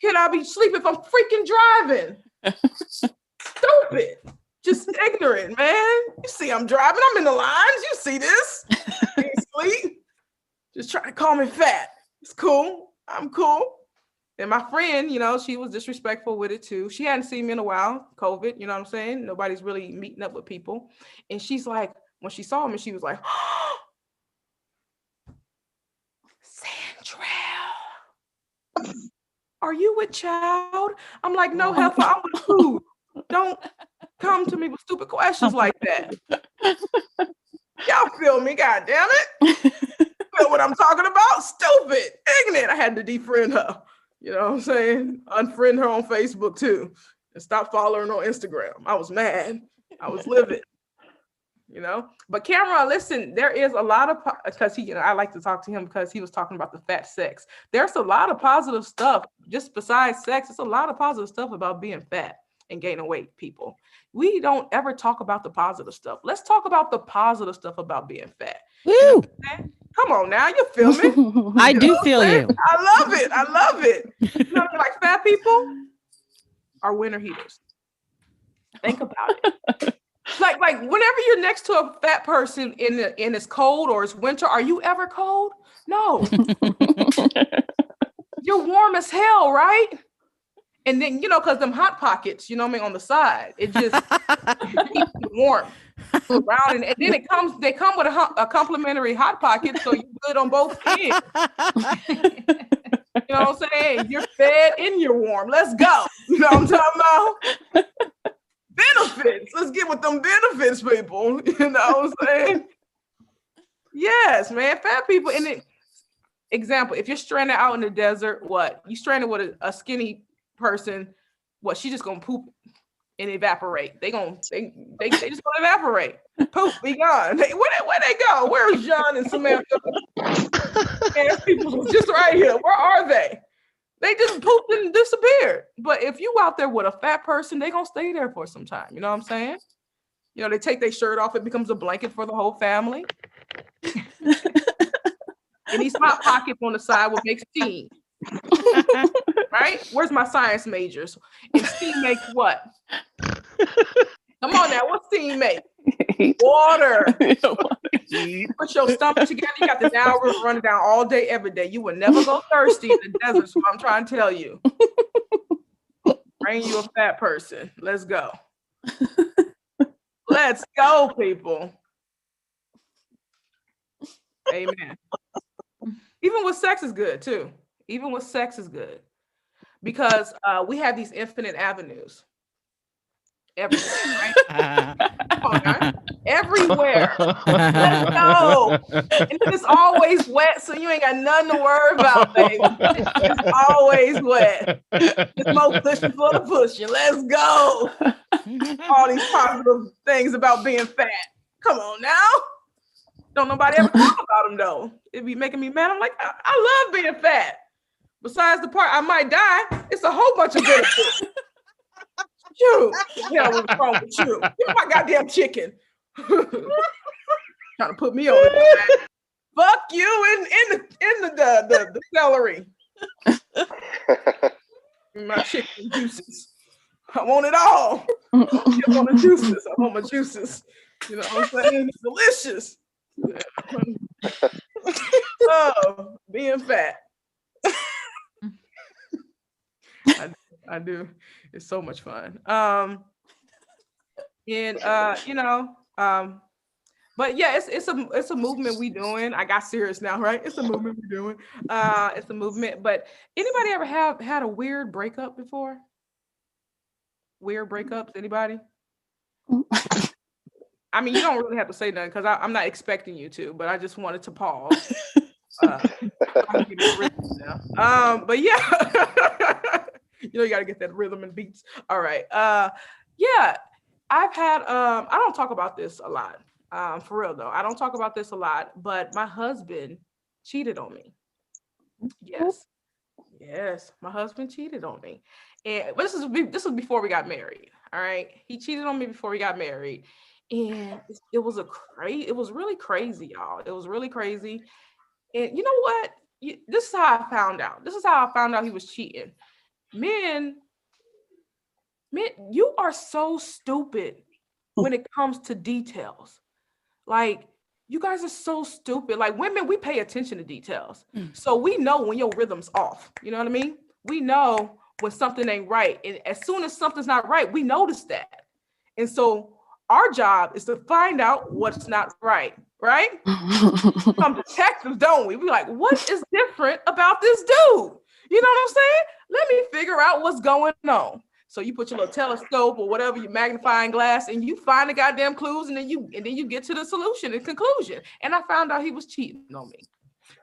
S6: can I be asleep if I'm freaking driving? Stupid. Just ignorant, man. You see I'm driving. I'm in the lines. You see this. Can't sleep. Just trying to call me fat. It's cool. I'm cool. And my friend, you know, she was disrespectful with it too. She hadn't seen me in a while, COVID, you know what I'm saying? Nobody's really meeting up with people. And she's like, when she saw me, she was like, oh, Sandrell, are you with child? I'm like, no, heifer, I'm with food. Don't come to me with stupid questions like that. Y'all feel me, God damn it. Feel what I'm talking about? Stupid, ignorant. I had to defriend her. You know what I'm saying? Unfriend her on Facebook too. And stop following her on Instagram. I was mad. I was livid. you know. But Cameron, listen, there is a lot of, because I like to talk to him because he was talking about the fat sex. There's a lot of positive stuff just besides sex. It's a lot of positive stuff about being fat and gaining weight, people. We don't ever talk about the positive stuff. Let's talk about the positive stuff about being fat.
S5: Woo!
S6: Come on now, you feel me?
S5: I
S6: You
S5: do
S6: know what I'm
S5: feel
S6: saying?
S5: you.
S6: I love it. I love it. You know, like fat people are winter heaters. Think about it. Like whenever you're next to a fat person in it's cold or it's winter, are you ever cold? No. You're warm as hell, right? And then, you know, because them hot pockets, you know what I mean, on the side, it just keeps you warm around. And then they come with a complimentary hot pocket, so you're good on both ends. You know what I'm saying? You're fed and you're warm. Let's go. You know what I'm talking about? Benefits. Let's get with them benefits, people. You know what I'm saying? Yes, man. Fat people. Example, if you're stranded out in the desert, what? You stranded with a skinny person, what? She just gonna poop and evaporate. They just gonna evaporate. Poof, be gone. Where they go? Where's John and Samantha? And people just right here. Where are they? They just pooped and disappeared. But if you out there with a fat person, they gonna stay there for some time. You know what I'm saying? You know, they take their shirt off, it becomes a blanket for the whole family. And these hot pockets on the side will make steam. Right? Where's my science majors? And steam makes what? Come on now, what steam make? Water. Put your stomach together. You got the Nile River running down all day, every day. You will never go thirsty in the desert. So I'm trying to tell you. Bring you a fat person. Let's go. Let's go, people. Amen. Even with sex is good too. Even with sex is good. Because we have these infinite avenues. Everywhere, right? Come on, guys. Everywhere. Let's go. And it's always wet, so you ain't got nothing to worry about, baby. It's always wet. It's more pushing for the pushing. Let's go. All these positive things about being fat. Come on now. Don't nobody ever talk about them though. It'd be making me mad. I'm like, I love being fat. Besides the part I might die, it's a whole bunch of benefits. You, hell, what's wrong with you? Give me my goddamn chicken. Trying to put me on it. Fuck you in the celery. My chicken juices. I want it all. I want the juices. I want my juices. You know what I'm saying? It's delicious. Oh, being fat. I do. It's so much fun. But yeah, it's a movement we doing. I got serious now, right? It's a movement we doing. It's a movement. But anybody ever had a weird breakup before? Weird breakups? Anybody? I mean, you don't really have to say nothing because I'm not expecting you to, but I just wanted to pause. But yeah. You know, you got to get that rhythm and beats. All right. Yeah, I've had, I don't talk about this a lot. For real though. I don't talk about this a lot, but my husband cheated on me. Yes. Yes. My husband cheated on me. And this was before we got married. All right. He cheated on me before we got married. And it was really crazy, y'all. It was really crazy. And you know what? This is how I found out. This is how I found out he was cheating. Men, you are so stupid when it comes to details. Like, you guys are so stupid. Like, women, we pay attention to details. So we know when your rhythm's off. You know what I mean? We know when something ain't right. And as soon as something's not right, we notice that. And so our job is to find out what's not right, right? Some detectives, don't we? We're like, what is different about this dude? You know what I'm saying? Let me figure out what's going on. So you put your little telescope or whatever, your magnifying glass, and you find the goddamn clues, and then you get to the solution and conclusion. And I found out he was cheating on me.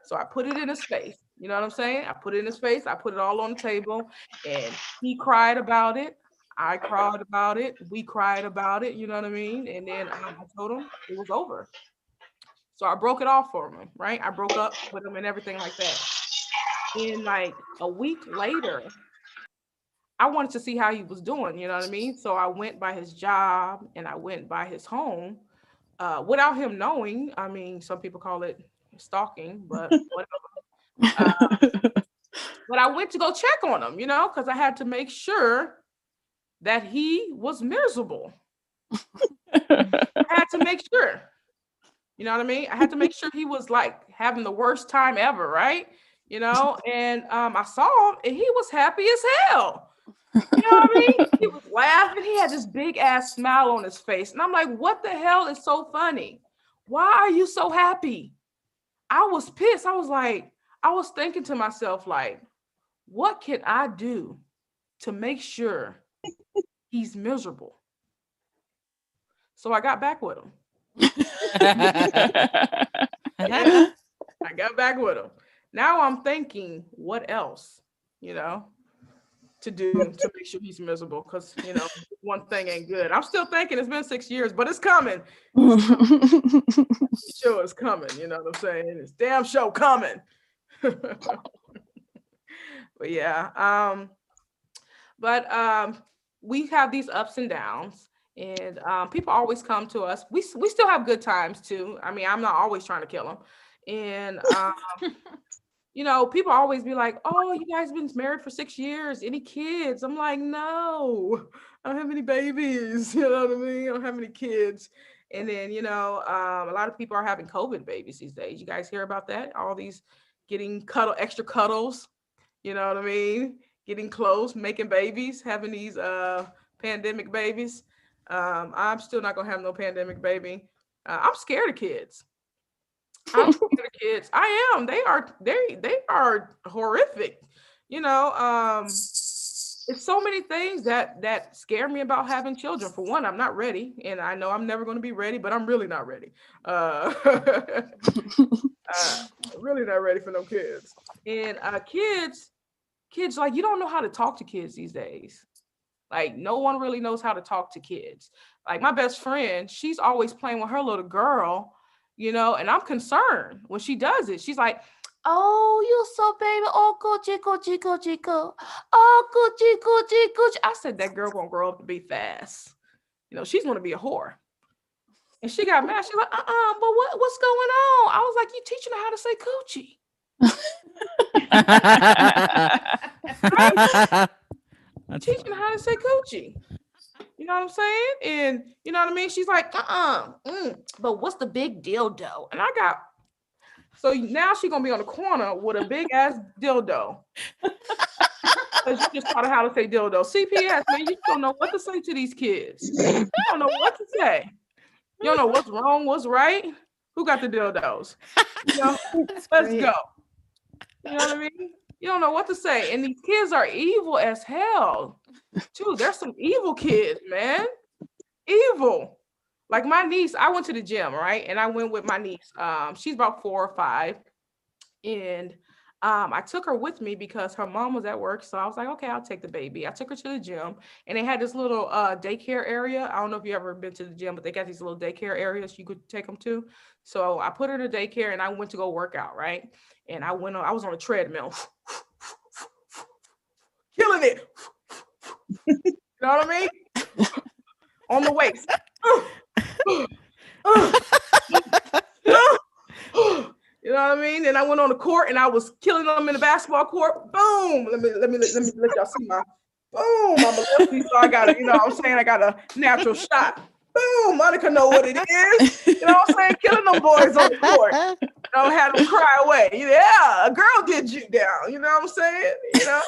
S6: So I put it in his face. You know what I'm saying? I put it in his face. I put it all on the table, and he cried about it. I cried about it. We cried about it. You know what I mean? And then I told him it was over. So I broke it off for him, right? I broke up with him and everything like that. And like a week later, I wanted to see how he was doing. You know what I mean? So I went by his job and I went by his home without him knowing. I mean, some people call it stalking, but whatever. But I went to go check on him, you know, because I had to make sure that he was miserable. I had to make sure. You know what I mean? I had to make sure he was like having the worst time ever, right? You know, and I saw him and he was happy as hell. You know what I mean? He was laughing. He had this big ass smile on his face. And I'm like, what the hell is so funny? Why are you so happy? I was pissed. I was thinking to myself, like, what can I do to make sure he's miserable? So I got back with him. Yeah, I got back with him. Now I'm thinking, what else, you know, to do to make sure he's miserable? Because, you know, one thing ain't good. I'm still thinking it's been 6 years, but it's coming. Sure, it's coming. You know what I'm saying? It's damn show coming. But yeah, we have these ups and downs, and people always come to us. We still have good times too. I mean, I'm not always trying to kill them, and you know, people always be like, "Oh, you guys been married for 6 years? Any kids?" I'm like, "No, I don't have any babies." You know what I mean? I don't have any kids. And then, you know, a lot of people are having COVID babies these days. You guys hear about that? All these getting extra cuddles. You know what I mean? Getting close, making babies, having these pandemic babies. I'm still not gonna have no pandemic baby. I'm scared of kids. I'm scared of kids. I am. They are horrific. You know, it's so many things that scare me about having children. For one, I'm not ready, and I know I'm never going to be ready, but I'm really not ready. Really not ready for no kids. And kids, like, you don't know how to talk to kids these days. Like, no one really knows how to talk to kids. Like, my best friend, she's always playing with her little girl, you know, and I'm concerned when she does it. She's like, "Oh, you so baby. Oh, coochie, coochie, coochie, coo. Oh, coochie, coochie, coochie." I said, that girl gonna grow up to be fast. You know, she's gonna be a whore. And she got mad. She's like, but what's going on? I was like, you teaching her how to say coochie. Teaching her how to say coochie. You know what I'm saying? And you know what I mean? She's like, but what's the big dildo? And so now she's gonna be on the corner with a big ass dildo. Because you just taught her how to say dildo. CPS, man, you don't know what to say to these kids. You don't know what to say. You don't know what's wrong, what's right. Who got the dildos? You know, let's go. You know what I mean? You don't know what to say. And these kids are evil as hell. Too. There's some evil kids, man. Evil. Like my niece, I went to the gym, right? And I went with my niece. She's about 4 or 5. And I took her with me because her mom was at work. So I was like, okay, I'll take the baby. I took her to the gym, and they had this little daycare area. I don't know if you ever been to the gym, but they got these little daycare areas you could take them to. So I put her to daycare and I went to go work out, right? And I was on a treadmill, killing it. You know what I mean? On the waist. You know what I mean? And I went on the court and I was killing them in the basketball court. Boom! Let me let y'all see my boom. I'm a lefty, so I got a, you know what I'm saying? I got a natural shot. Boom! Monica know what it is. You know what I'm saying? Killing them boys on the court. You know, had them cry away. Yeah, a girl did you down. You know what I'm saying? You know,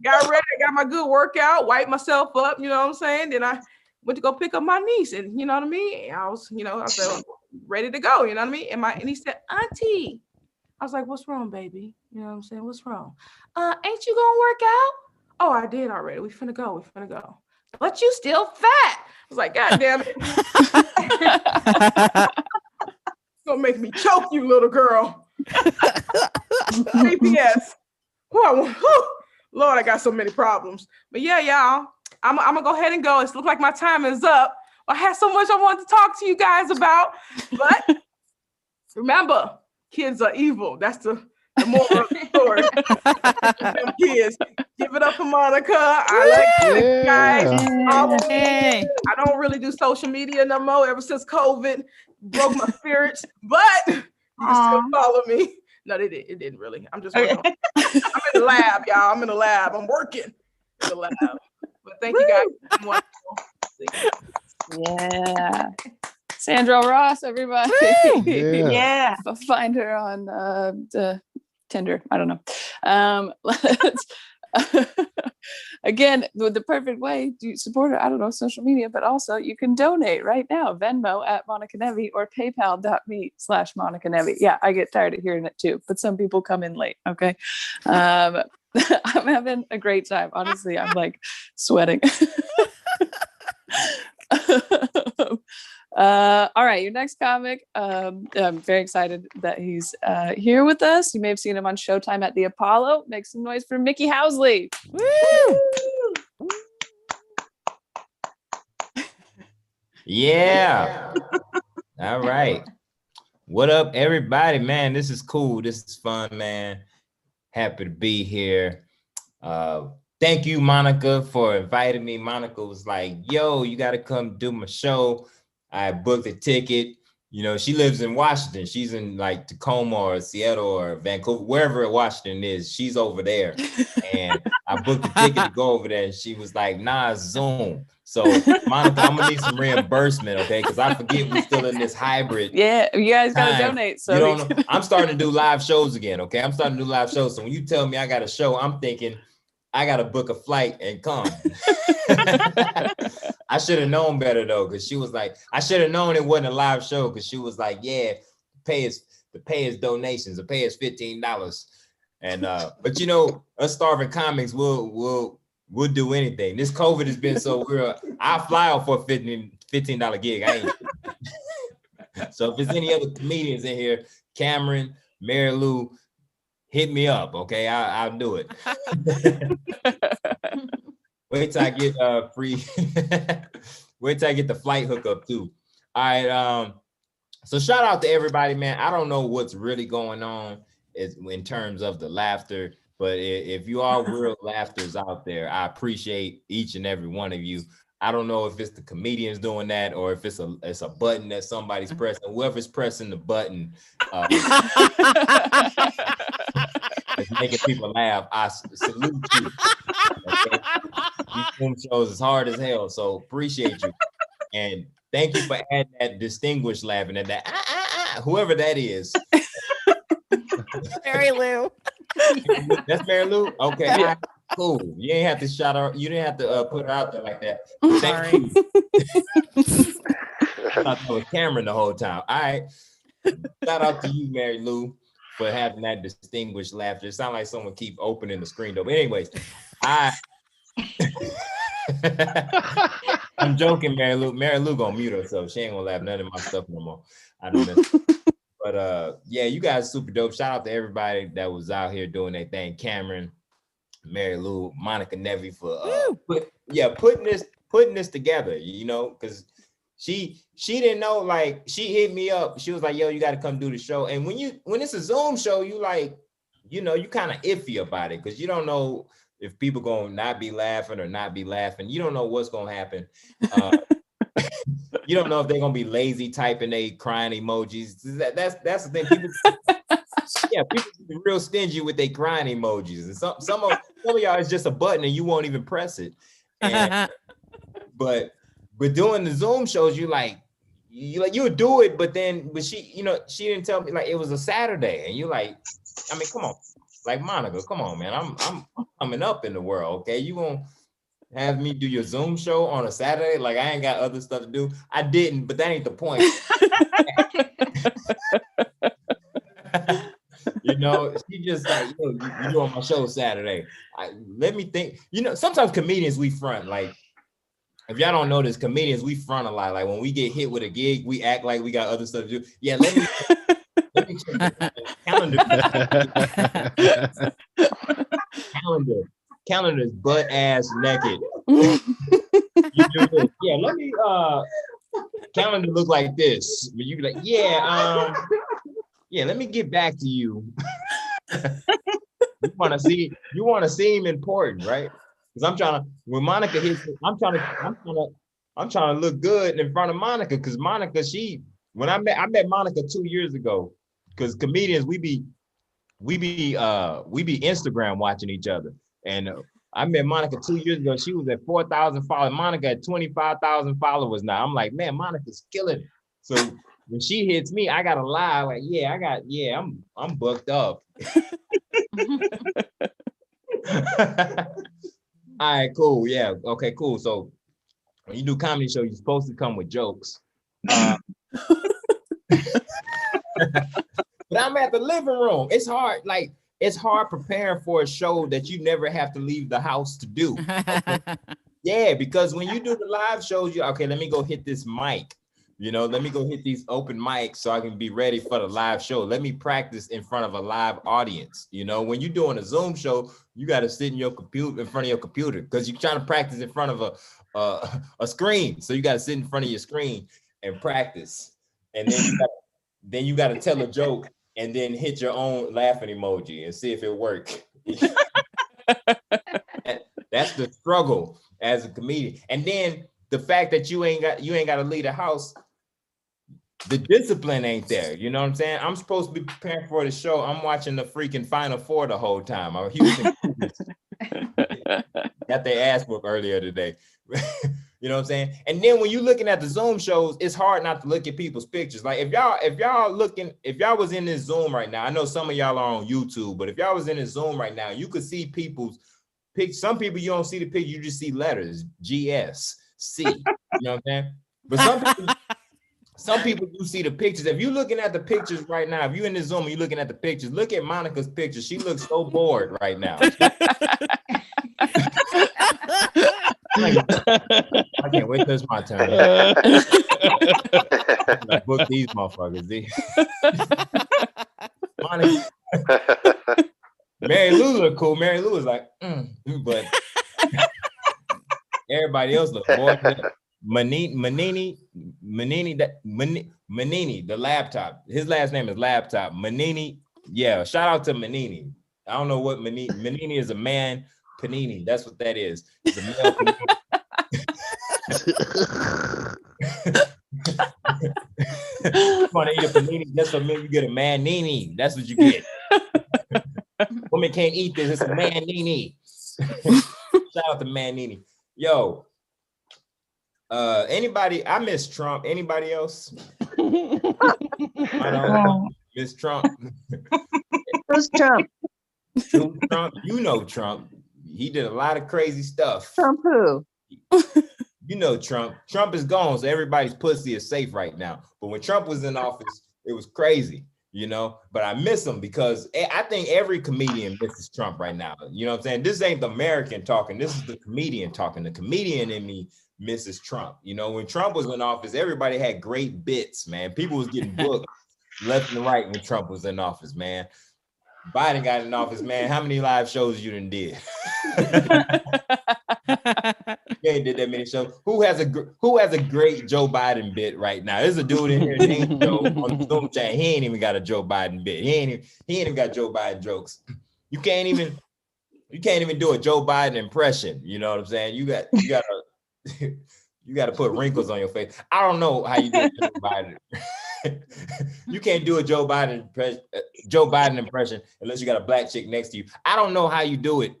S6: got ready, got my good workout, wiped myself up. You know what I'm saying? Then I went to go pick up my niece, and you know what I mean? I was, you know, I said, ready to go, you know what I mean? And he said, Auntie. I was like, what's wrong, baby? You know what I'm saying? What's wrong? Ain't you gonna work out? Oh, I did already. We finna go. But you still fat. I was like, God damn it. Gonna make me choke you, little girl. CPS. Lord, I got so many problems. But yeah, y'all, I'm gonna go ahead and go. It looks like my time is up. I had so much I wanted to talk to you guys about, but remember, kids are evil. That's the moral of the story. Them kids, give it up for Monica. I like you guys.
S5: Hey.
S6: I don't really do social media no more ever since COVID broke my spirits, but you can still follow me. No, it didn't really. I'm just working on I'm in the lab, y'all. I'm in the lab. I'm working in the lab. But thank you guys. Wonderful.
S1: Yeah. Sandra Ross, everybody.
S4: Yeah.
S1: Find her on the Tinder. I don't know. Let's again, the perfect way to support her, I don't know, social media, but also you can donate right now. Venmo at Monica Nevi or paypal.me/Monica Nevi. Yeah, I get tired of hearing it too, but some people come in late. Okay. I'm having a great time. Honestly, I'm like sweating. All right, your next comic. I'm very excited that he's here with us. You may have seen him on Showtime at the Apollo. Make some noise for Mickey Housley.
S5: Woo!
S7: Yeah. All right. What up, everybody? Man, this is cool. This is fun, man. Happy to be here. Thank you, Monica, for inviting me. Monica was like, yo, you got to come do my show. I booked a ticket. You know, she lives in Washington. She's in like Tacoma or Seattle or Vancouver, wherever Washington is. She's over there. And I booked a ticket to go over there. And she was like, nah, Zoom. So, Monica, I'm going to need some reimbursement, okay? Because I forget we're still in this hybrid.
S1: Yeah, you guys got to donate. So
S7: you don't know. I'm starting to do live shows again, okay? I'm starting to do live shows. So when you tell me I got a show, I'm thinking, I got to book a flight and come. I should have known better though, because she was like, I should have known it wasn't a live show, because she was like, yeah, the pay is donations, the pay is $15. And but you know, us starving comics will do anything. This COVID has been so real. I'll fly out for a $15 gig. I ain't. So if there's any other comedians in here, Cameron, Mary Lou, hit me up, okay? I'll do it. Wait till I get free. Wait till I get the flight hookup too. All right. So shout out to everybody, man. I don't know what's really going on in terms of the laughter, but if you are real laughters out there, I appreciate each and every one of you. I don't know if it's the comedians doing that or if it's a button that somebody's pressing. Whoever's pressing the button, it's making people laugh. I salute you. Okay? These Zoom shows is hard as hell, so appreciate you. And thank you for adding that distinguished laughing at that. Whoever that is.
S5: Mary Lou.
S7: That's Mary Lou? Okay. Yeah. Cool. You ain't have to shout her. You didn't have to put her out there like that.
S5: Sorry.
S7: I thought that was Cameron the whole time. All right. Shout out to you, Mary Lou, for having that distinguished laughter. It sounds like someone keep opening the screen though. But anyways, I'm joking, Mary Lou. Mary Lou gonna mute herself. She ain't gonna laugh none of my stuff no more. I know that. But yeah, you guys super dope. Shout out to everybody that was out here doing their thing. Cameron, Mary Lou, Monica Nevi for putting this together, you know, because she didn't know, like, she hit me up. She was like, yo, you got to come do the show. And when it's a Zoom show, you like, you know, you kind of iffy about it because you don't know if people gonna not be laughing or not be laughing. You don't know what's gonna happen. You don't know if they're gonna be lazy typing they crying emojis. That's the thing. People be real stingy with their crying emojis, and some of y'all is just a button and you won't even press it. And, but doing the Zoom shows, you would do it, but she didn't tell me, like, it was a Saturday, and you like, I mean, come on, like, Monica, come on, man, I'm coming up in the world, okay? You gonna have me do your Zoom show on a Saturday? Like, I ain't got other stuff to do. I didn't, but that ain't the point. You know, she just like, you doing my show Saturday. Let me think. You know, sometimes comedians, we front. Like, if y'all don't know this, comedians, we front a lot. Like, when we get hit with a gig, we act like we got other stuff to do. Yeah, let me check the calendar. calendar's butt ass naked. You do this. Yeah, let me calendar look like this. But you be like, yeah, let me get back to you. You want to seem important, right? Because I'm trying to, when Monica hits, I'm trying to look good in front of Monica. Because Monica, when I met Monica 2 years ago. Because comedians, we be Instagram watching each other. And I met Monica 2 years ago. She was at 4,000 followers. Monica at 25,000 followers now. I'm like, man, Monica's killing it. So when she hits me, I gotta lie. Like, I'm booked up. All right, cool. Yeah. Okay, cool. So when you do comedy show, you're supposed to come with jokes. But I'm at the living room. It's hard. Like, it's hard preparing for a show that you never have to leave the house to do. Okay? Yeah, because when you do the live shows, okay, let me go hit this mic. Let me go hit these open mics so I can be ready for the live show. Let me practice in front of a live audience. When you're doing a Zoom show, you got to sit in your computer, in front of your computer, because you're trying to practice in front of a screen. So you got to sit in front of your screen and practice. And then you got to tell a joke and then hit your own laughing emoji and see if it works. That's the struggle as a comedian. And then the fact that you ain't got to leave the house, the discipline ain't there. You know what I'm saying? I'm supposed to be preparing for the show. I'm watching the freaking Final Four the whole time. Got their ass whooped earlier today. You know what I'm saying? And then when you're looking at the Zoom shows, it's hard not to look at people's pictures. Like if y'all was in this Zoom right now, I know some of y'all are on YouTube, but if y'all was in this Zoom right now, you could see people's pictures. Some people you don't see the picture, you just see letters, GS, C. You know what I'm saying? But some people do see the pictures. If you're looking at the pictures right now, if you're in the Zoom and you're looking at the pictures, look at Monica's picture. She looks so bored right now. I can't wait till it's my turn. I book these motherfuckers. Monica. Mary Lou look cool. Mary Lou is like, but everybody else look bored. Manini, the laptop. His last name is Laptop. Manini. Yeah, shout out to Manini. I don't know what Manini. Manini is a man. Panini. That's what that is. It's a male panini. You want to eat a panini? That's what means you get a manini. That's what you get. Women can't eat this. It's a manini. Shout out to Manini. Yo. Anybody? I miss Trump. Anybody else? I don't miss Trump.
S4: Who's Trump?
S7: Trump. You know Trump. He did a lot of crazy stuff.
S4: Trump who?
S7: You know Trump. Trump is gone, so everybody's pussy is safe right now. But when Trump was in office, it was crazy, But I miss him because I think every comedian misses Trump right now. You know what I'm saying? This ain't the American talking. This is the comedian talking. The comedian in me misses Trump. When Trump was in office, everybody had great bits, man. People was getting booked left and right when Trump was in office, man. Biden got in office, man. How many live shows you done did? You ain't did that many shows. Who has a great Joe Biden bit right now? There's a dude in here named Joe on the Zoom chat. He ain't even got a Joe Biden bit. He ain't even got Joe Biden jokes. You can't even do a Joe Biden impression. You know what I'm saying? You gotta put wrinkles on your face. I don't know how you do Joe Biden. You can't do a Joe Biden impression unless you got a black chick next to you. I don't know how you do it.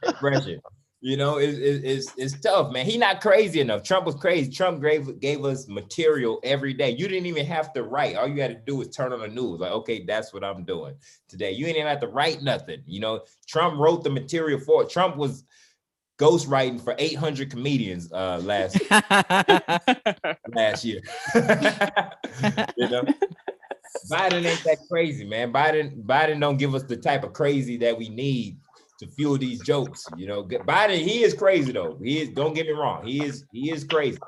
S7: Impression. It's tough, man. He not crazy enough. Trump was crazy. Trump gave us material every day. You didn't even have to write. All you had to do was turn on the news. Like, okay, that's what I'm doing today. You didn't even have to write nothing. Trump wrote the material for it. Trump was ghostwriting for 800 comedians last year. Biden ain't that crazy, man. Biden don't give us the type of crazy that we need to fuel these jokes. Biden, he is crazy though. He is. Don't get me wrong. He is crazy.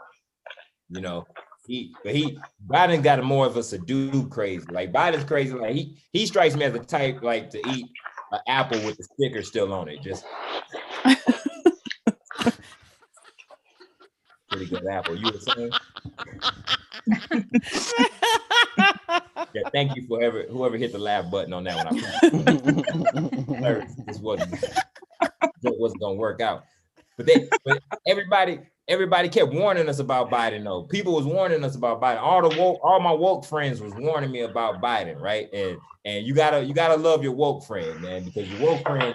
S7: Biden got more of a subdued crazy. Like Biden's crazy. Like he strikes me as the type like to eat an apple with the sticker still on it. Just pretty good apple. You were saying? Yeah, thank you for whoever hit the laugh button on that one. This wasn't gonna work out. But everybody kept warning us about Biden, though. People was warning us about Biden. All my woke friends was warning me about Biden, right? And you gotta love your woke friend, man, because your woke friend,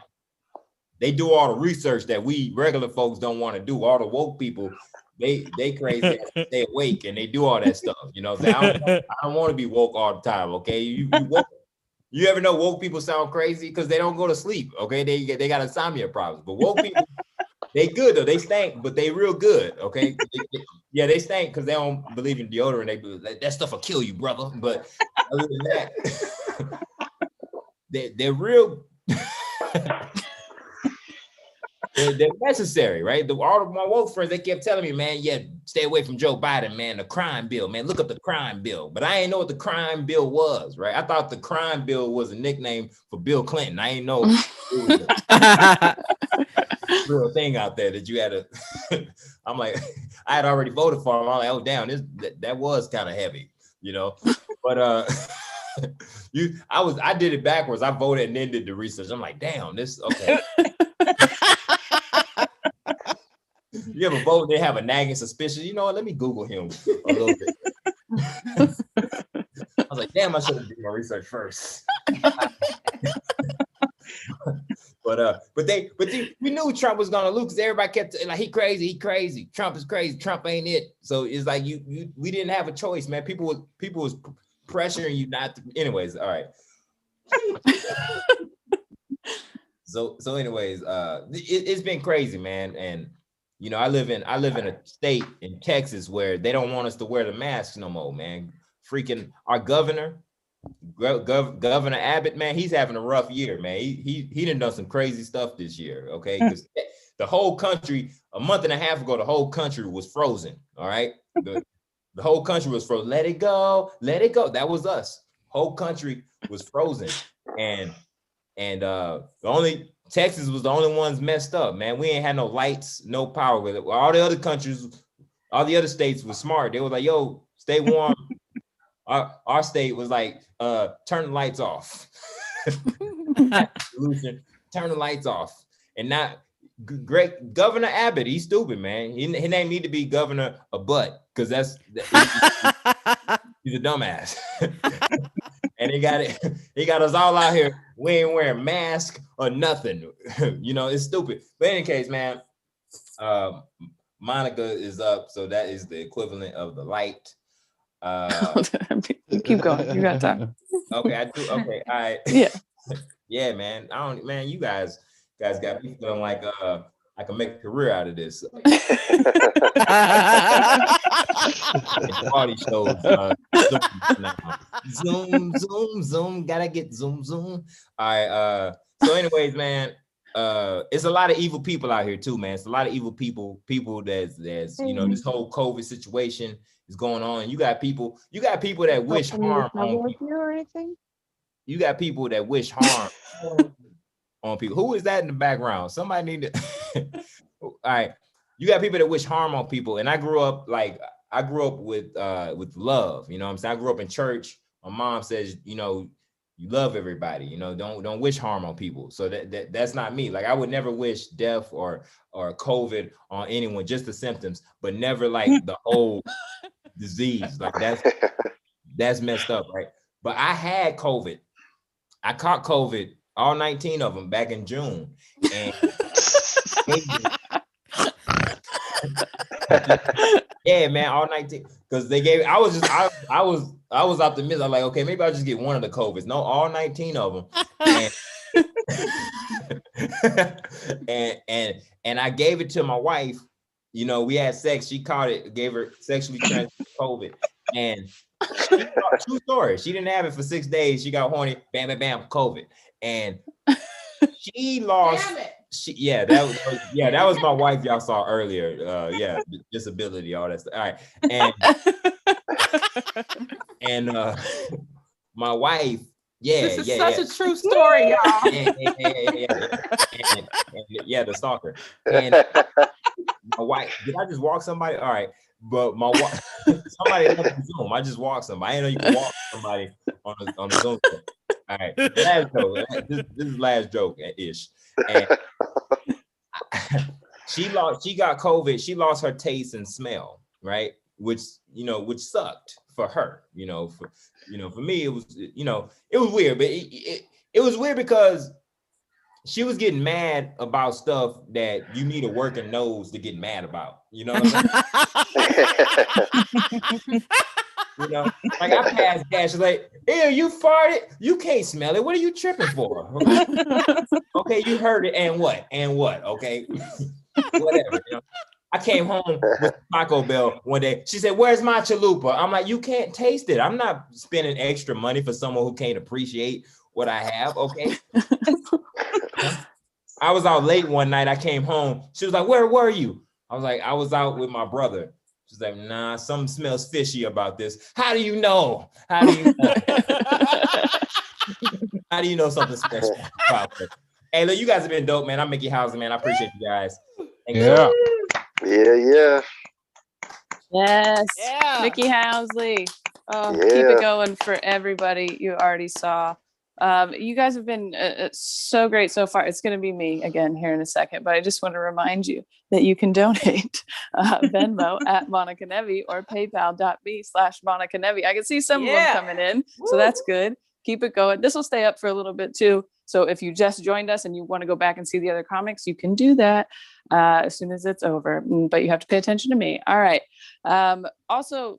S7: they do all the research that we regular folks don't want to do. All the woke people, they crazy, they awake and they do all that stuff. You know, I don't want to be woke all the time. Okay, you woke. You ever know woke people sound crazy because they don't go to sleep? Okay, they got insomnia problems. But woke people, they good though. They stink, but they real good. Okay, yeah, they stink because they don't believe in deodorant. They be like, that stuff will kill you, brother. But other than that, they're real. They're necessary, right? All of my woke friends, they kept telling me, man, yeah, stay away from Joe Biden, man. The crime bill, man. Look up the crime bill. But I ain't know what the crime bill was, right? I thought the crime bill was a nickname for Bill Clinton. I ain't know it was a real thing out there that you had to. I'm like, I had already voted for him. I'm like, oh, damn, that was kind of heavy, you know. But I did it backwards. I voted and then did the research. I'm like, damn, this okay. You ever vote? They have a nagging suspicion. You know what? Let me Google him a little bit. I was like, damn, I should have done my research first. But we knew Trump was gonna lose because everybody kept like he crazy. Trump is crazy. Trump ain't it. So it's like we didn't have a choice, man. People was pressuring you not to. Anyways, all right. So anyways, it's been crazy, man. And you know, I live in a state in Texas where they don't want us to wear the masks no more, man. Freaking our governor Abbott, man, he's having a rough year, man. He done some crazy stuff this year, okay? Because the whole country, a month and a half ago, the whole country was frozen. All right, the whole country was frozen. Let it go. That was us. Whole country was frozen, and the only Texas was the only ones messed up, man. We ain't had no lights, no power with it. All the other countries, all the other states were smart. They were like, yo, stay warm. Our state was like, turn the lights off. Solution, turn the lights off. And not great Governor Abbott, he's stupid, man. His name need to be Governor a butt, because he's a dumbass. And he got us all out here. We ain't wearing masks or nothing. You know, it's stupid. But in any case, man, Monica is up, so that is the equivalent of the light.
S1: Keep going. You got time.
S7: Okay, I do. Okay, all right.
S1: Yeah.
S7: Yeah, man. Man, you guys got me feeling like I can make a career out of this. Party shows. Zoom. Gotta get zoom. All right. So, anyways, man, it's a lot of evil people out here too, man. It's a lot of evil people that's you know, this whole COVID situation is going on. You got people that wish harm on people.
S4: Or anything?
S7: You got people that wish harm on people. Who is that in the background? Somebody need to. All right, you got people that wish harm on people, and I grew up with love. You know what I'm saying? I grew up in church. My mom says, you know, you love everybody. You know, don't wish harm on people. So that's not me. Like I would never wish death or COVID on anyone, just the symptoms, but never like the whole disease. Like that's messed up, right? But I had COVID. I caught COVID, all 19 of them, back in June. And yeah, man, all 19. Because they gave. I was optimistic. I'm like, okay, maybe I'll just get one of the COVIDs. No, all 19 of them. And I gave it to my wife. You know, we had sex. She caught it. Gave her sexually transmitted COVID. And true story. She didn't have it for 6 days. She got horny. Bam, bam, bam. COVID. And she lost.
S6: Damn it.
S7: That was my wife y'all saw earlier. Disability, all that stuff. All right. And And my wife,
S6: This is such a true story, y'all.
S7: Yeah, the stalker. And my wife, did I just walk somebody? All right, but my wife, somebody left the Zoom. I just walked somebody. I didn't know you can walk somebody on the Zoom. All right, last joke. This is last joke ish. And she got COVID. She lost her taste and smell, right? Which sucked for her. For me, it was weird, but it was weird because she was getting mad about stuff that you need a working nose to get mad about. You know what I'm saying? Like I passed gas, she's like, "Ew, you farted? You can't smell it. What are you tripping for?" Okay, you heard it, and what? Okay, whatever. I came home with Taco Bell one day. She said, "Where's my chalupa?" I'm like, "You can't taste it. I'm not spending extra money for someone who can't appreciate what I have." Okay. I was out late one night. I came home. She was like, "Where were you?" I was like, "I was out with my brother." She's like, "Nah, something smells fishy about this." How do you know? How do you know? How do you know something special about this? Hey, look, you guys have been dope, man. I'm Mickey Housen, man. I appreciate you guys. Thank you.
S8: Yeah.
S1: Yes.
S5: Yeah.
S1: Mickey Housley. Oh,
S8: Yeah.
S1: keep it going for everybody you already saw. You guys have been so great so far. It's going to be me again here in a second, but I just want to remind you that you can donate Venmo at Monica Nevi or paypal.me/Monica Nevi. I can see some of them coming in, so that's good. Keep it going. This will stay up for a little bit too. So if you just joined us and you want to go back and see the other comics, you can do that as soon as it's over. But you have to pay attention to me. All right. Also,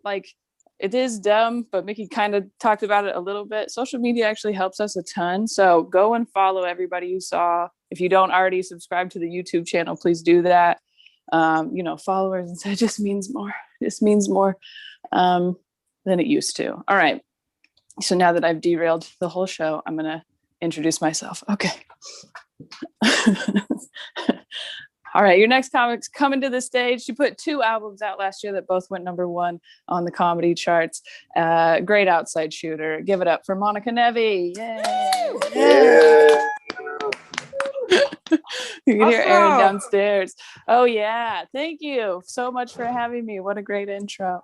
S1: it is dumb, but Mickey kind of talked about it a little bit. Social media actually helps us a ton. So go and follow everybody you saw. If you don't already subscribe to the YouTube channel, please do that. Followers, it just means more. This means more than it used to. All right. So now that I've derailed the whole show, I'm going to introduce myself. Okay. All right, your next comic's coming to the stage. She put 2 albums out last year that both went number 1 on the comedy charts. Great outside shooter. Give it up for Monica Nevi. Yay!
S8: Yeah.
S1: You can hear Aaron
S6: Awesome.
S1: downstairs. Oh yeah, thank you so much for having me. What a great intro.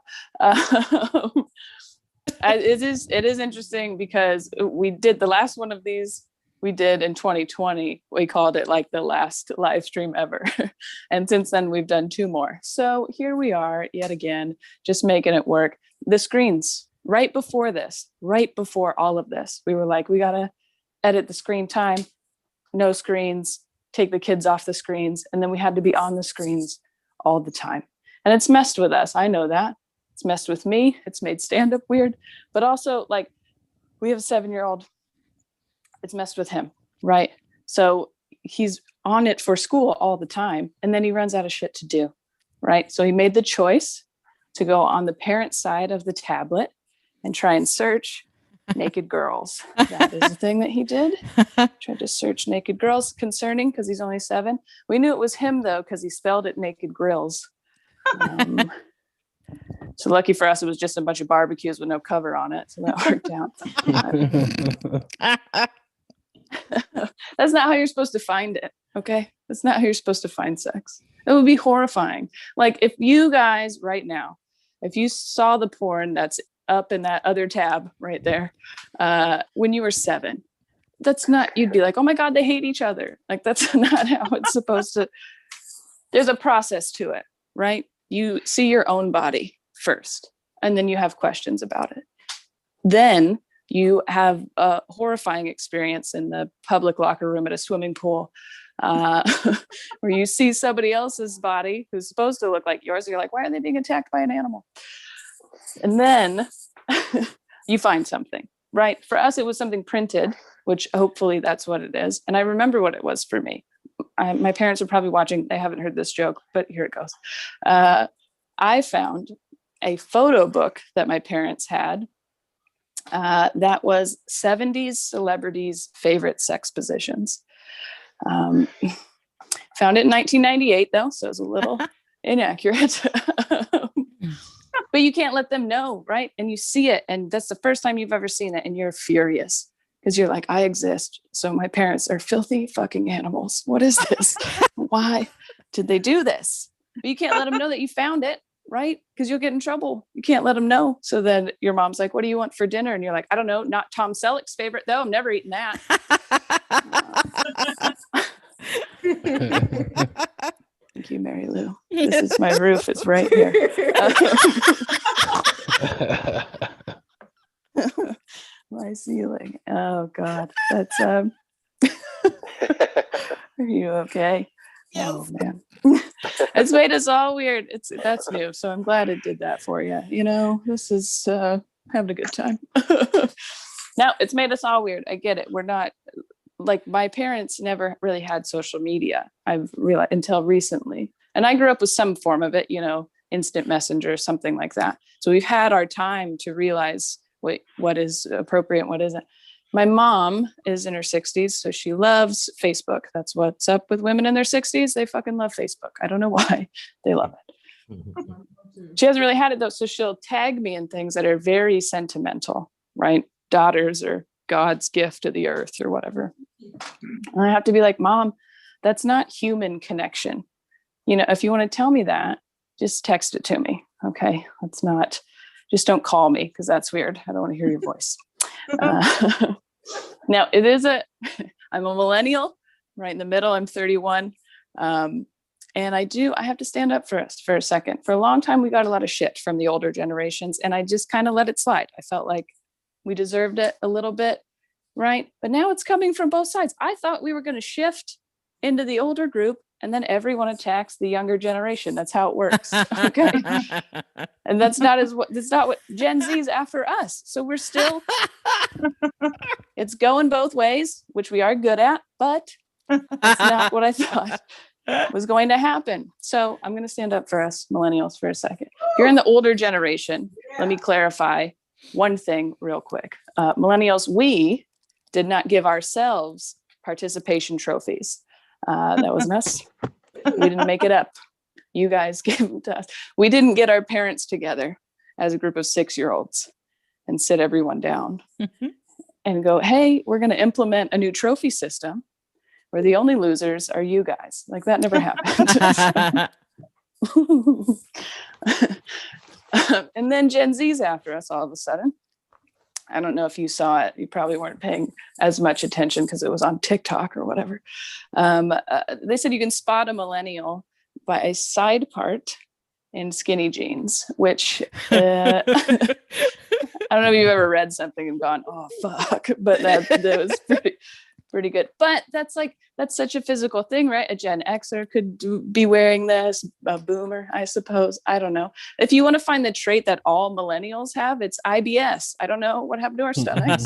S1: It is interesting because we did the last one of these we did in 2020. We called it like the last live stream ever. And since then we've done 2 more. So here we are yet again, just making it work. The screens right before all of this, we were like, we got to edit the screen time, no screens, take the kids off the screens. And then we had to be on the screens all the time. And it's messed with us. I know that. It's messed with me. It's made stand-up weird, but also we have a 7-year-old. It's messed with him, right? So he's on it for school all the time, and then he runs out of shit to do, right? So he made the choice to go on the parent side of the tablet and try and search naked girls. That is the thing that he did. Tried to search naked girls. Concerning because he's only 7. We knew it was him though because he spelled it naked grills. So lucky for us, it was just a bunch of barbecues with no cover on it. So that worked out. That's not how you're supposed to find it. Okay. That's not how you're supposed to find sex. It would be horrifying. Like if you guys right now, if you saw the porn that's up in that other tab right there, when you were 7, that's not, you'd be like, oh my God, they hate each other. Like that's not how it's supposed to. There's a process to it, right? You see your own body first, and then you have questions about it. Then you have a horrifying experience in the public locker room at a swimming pool where you see somebody else's body who's supposed to look like yours. And you're like, why are they being attacked by an animal? And then you find something, right? For us, it was something printed, which hopefully that's what it is. And I remember what it was for me. My parents are probably watching. They haven't heard this joke, but here it goes. I found a photo book that my parents had that was 70s celebrities' favorite sex positions. Found it in 1998, though, so it's a little inaccurate. but you can't let them know, right? And you see it, and that's the first time you've ever seen it, and you're furious because you're like, I exist, so my parents are filthy fucking animals. What is this? Why did they do this? But you can't let them know that you found it, right? Because you'll get in trouble. You can't let them know. So then your mom's like, what do you want for dinner? And you're like, I don't know, not Tom Selleck's favorite though. I'm never eating that. Thank you, Mary Lou. This is my roof. It's right here. My ceiling. Oh God, that's Are you okay?
S5: Yes.
S1: Oh man, it's made us all weird. That's new, so I'm glad it did that for you. You know, this is having a good time. Now it's made us all weird. I get it. We're not like my parents never really had social media. I've realized until recently, and I grew up with some form of it. You know, instant messenger, something like that. So we've had our time to realize what is appropriate, what isn't. My mom is in her 60s, so she loves Facebook. That's what's up with women in their 60s. They fucking love Facebook. I don't know why. They love it. She hasn't really had it though, so she'll tag me in things that are very sentimental, right? Daughters or God's gift to the earth or whatever. And I have to be like, Mom, that's not human connection. You know, if you want to tell me that, just text it to me. Okay. Let's not, just don't call me because that's weird. I don't want to hear your voice. Now it is I'm a millennial, right in the middle. I'm 31. And I have to stand up for us for a second. For a long time, we got a lot of shit from the older generations, and I just kind of let it slide. I felt like we deserved it a little bit, right? But now it's coming from both sides. I thought we were going to shift into the older group, and then everyone attacks the younger generation. That's how it works. Okay. And that's not what Gen Z's after us. So we're still, it's going both ways, which we are good at, but it's not what I thought was going to happen. So I'm going to stand up for us millennials for a second. If you're in the older generation, let me clarify one thing real quick. Millennials, we did not give ourselves participation trophies. That wasn't us. We didn't make it up. You guys gave them to us. We didn't get our parents together as a group of 6-year-olds and sit everyone down and go, hey, we're going to implement a new trophy system where the only losers are you guys. Like that never happened. And then Gen Z's after us all of a sudden. I don't know if you saw it. You probably weren't paying as much attention because it was on TikTok or whatever. They said you can spot a millennial by a side part in skinny jeans, which I don't know if you've ever read something and gone, oh, fuck. But that was pretty good. But that's such a physical thing, right? A Gen Xer could be wearing this, a boomer, I suppose. I don't know. If you want to find the trait that all millennials have, it's IBS. I don't know what happened to our stomachs.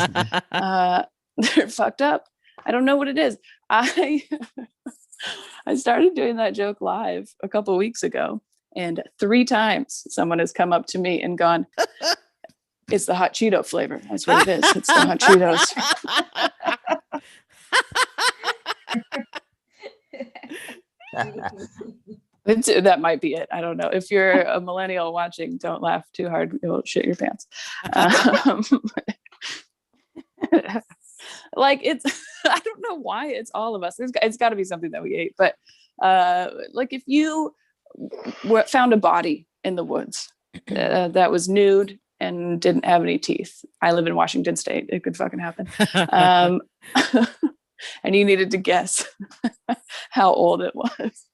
S1: They're fucked up. I don't know what it is. I started doing that joke live a couple of weeks ago, and 3 times someone has come up to me and gone, it's the hot Cheeto flavor. That's what it is. It's the hot Cheetos. That might be it. I don't know. If you're a millennial watching, don't laugh too hard. You'll shit your pants. Like it's, I don't know why it's all of us. It's got to be something that we ate. But like if you found a body in the woods that was nude and didn't have any teeth. I live in Washington State. It could fucking happen. And you needed to guess how old it was.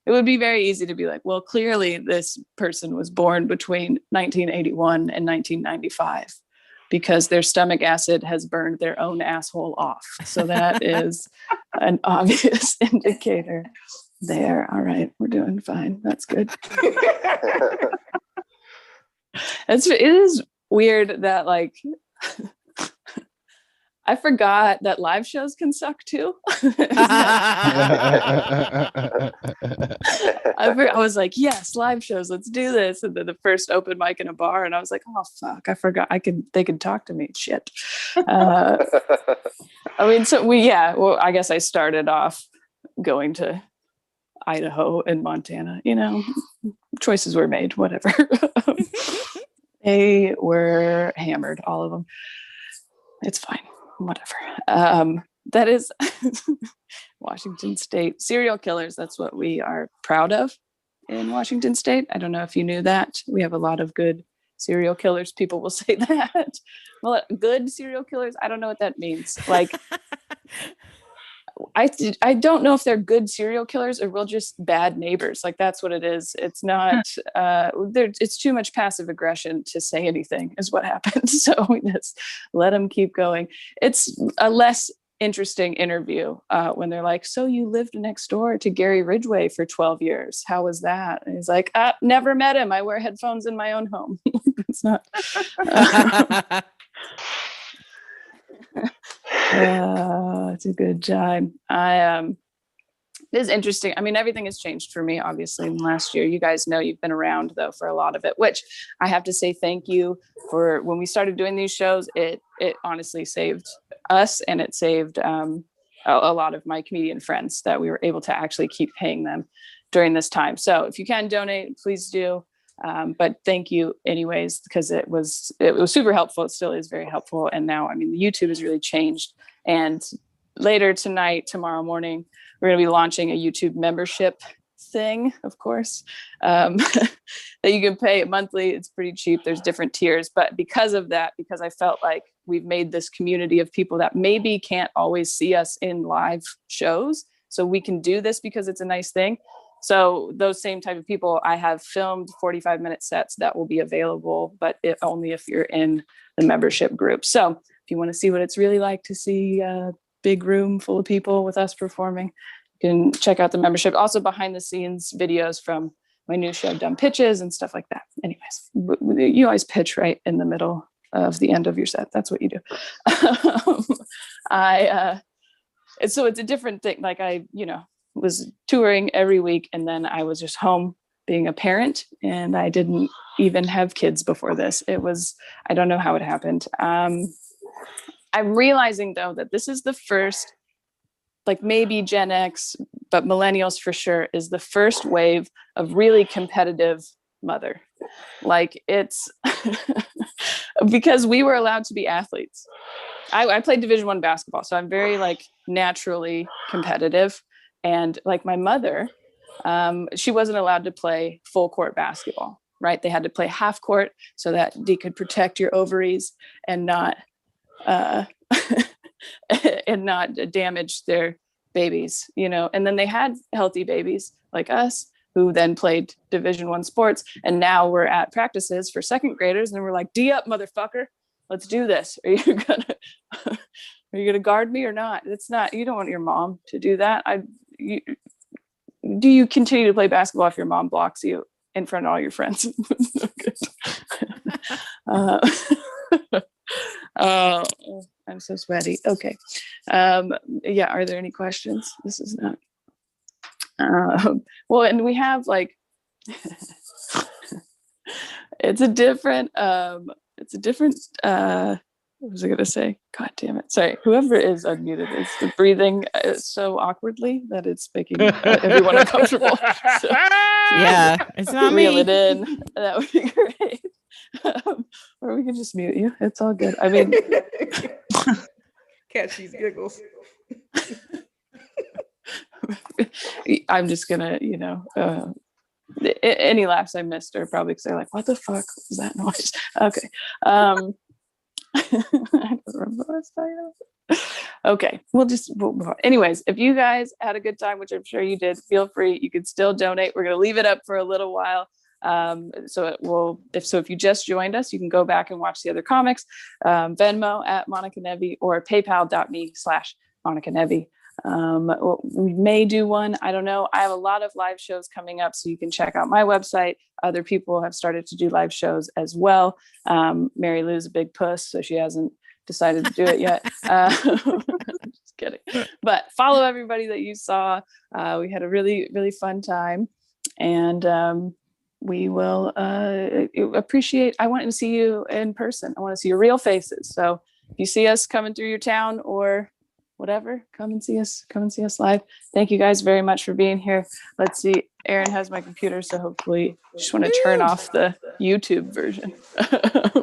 S1: It would be very easy to be like, well, clearly this person was born between 1981 and 1995 because their stomach acid has burned their own asshole off. So that is an obvious indicator there. All right, we're doing fine. That's good. It is weird that like I forgot that live shows can suck too. I was like, yes, live shows, let's do this. And then the first open mic in a bar, and I was like, oh fuck, I forgot they could talk to me. Shit. I mean, so well, I guess I started off going to Idaho and Montana, choices were made, whatever. They were hammered, all of them. It's fine, whatever. That is Washington State. Serial killers, that's what we are proud of in Washington State. I don't know if you knew that. We have a lot of good serial killers. People will say that. Well, good serial killers, I don't know what that means. Like, I don't know if they're good serial killers or we're just bad neighbors. Like, that's what it is. It's not, it's too much passive aggression to say anything is what happens. So we just let them keep going. It's a less interesting interview when they're like, so you lived next door to Gary Ridgway for 12 years. How was that? And he's like, never met him. I wear headphones in my own home. It's not. It's a good time. It is interesting. I mean, everything has changed for me, obviously, in the last year. You guys know you've been around, though, for a lot of it, which I have to say thank you for. When we started doing these shows, it honestly saved us, and it saved a lot of my comedian friends that we were able to actually keep paying them during this time. So if you can donate, please do. But thank you anyways, because it was super helpful. It still is very helpful. And now, I mean, the YouTube has really changed. And later tonight, tomorrow morning, we're going to be launching a YouTube membership thing, of course, that you can pay monthly. It's pretty cheap. There's different tiers. But because of that, because I felt like we've made this community of people that maybe can't always see us in live shows, so we can do this because it's a nice thing. So those same type of people, I have filmed 45-minute sets that will be available, but only if you're in the membership group. So if you want to see what it's really like to see a big room full of people with us performing, you can check out the membership. Also behind the scenes videos from my new show, Dumb Pitches, and stuff like that. Anyways, you always pitch right in the middle of the end of your set. That's what you do. So it's a different thing. Like I was touring every week, and then I was just home being a parent, and I didn't even have kids before this. I don't know how it happened. I'm realizing though that this is the first, like maybe Gen X, but millennials for sure, is the first wave of really competitive mother. Like it's because we were allowed to be athletes. I played Division I basketball, so I'm very like naturally competitive. And like my mother, she wasn't allowed to play full court basketball, right? They had to play half court so that they could protect your ovaries and not damage their babies, And then they had healthy babies like us who then played Division I sports. And now we're at practices for second graders, and we're like, D up, motherfucker. Let's do this. Are you gonna guard me or not? It's not. You don't want your mom to do that. Do you continue to play basketball if your mom blocks you in front of all your friends? I'm so sweaty. Okay. Yeah. Are there any questions? This is not. Well, and we have like, it's a different, what was I going to say? God damn it. Sorry. Whoever is unmuted is breathing so awkwardly that it's making everyone uncomfortable. So,
S5: yeah, it's not me.
S1: Reel it in. That would be great. Or we can just mute you. It's all good. I mean,
S6: catch these giggles.
S1: I'm just gonna, any laughs I missed are probably because they're like, what the fuck was that noise? Okay. I don't remember what I was talking about. Okay, we'll move on. Anyways, if you guys had a good time, which I'm sure you did, feel free. You can still donate. We're going to leave it up for a little while. If you just joined us, you can go back and watch the other comics, Venmo at Monica Nevi or paypal.me/Monica Nevi. We may do one. I don't know. I have a lot of live shows coming up, so you can check out my website. Other people have started to do live shows as well. Mary Lou's a big puss, so she hasn't decided to do it yet. Just kidding. But follow everybody that you saw. We had a really, really fun time, and we will appreciate. I want to see you in person. I want to see your real faces. So if you see us coming through your town or whatever, come and see us live. Thank you guys very much for being here. Let's see, Aaron has my computer, so hopefully just want to turn off the YouTube version.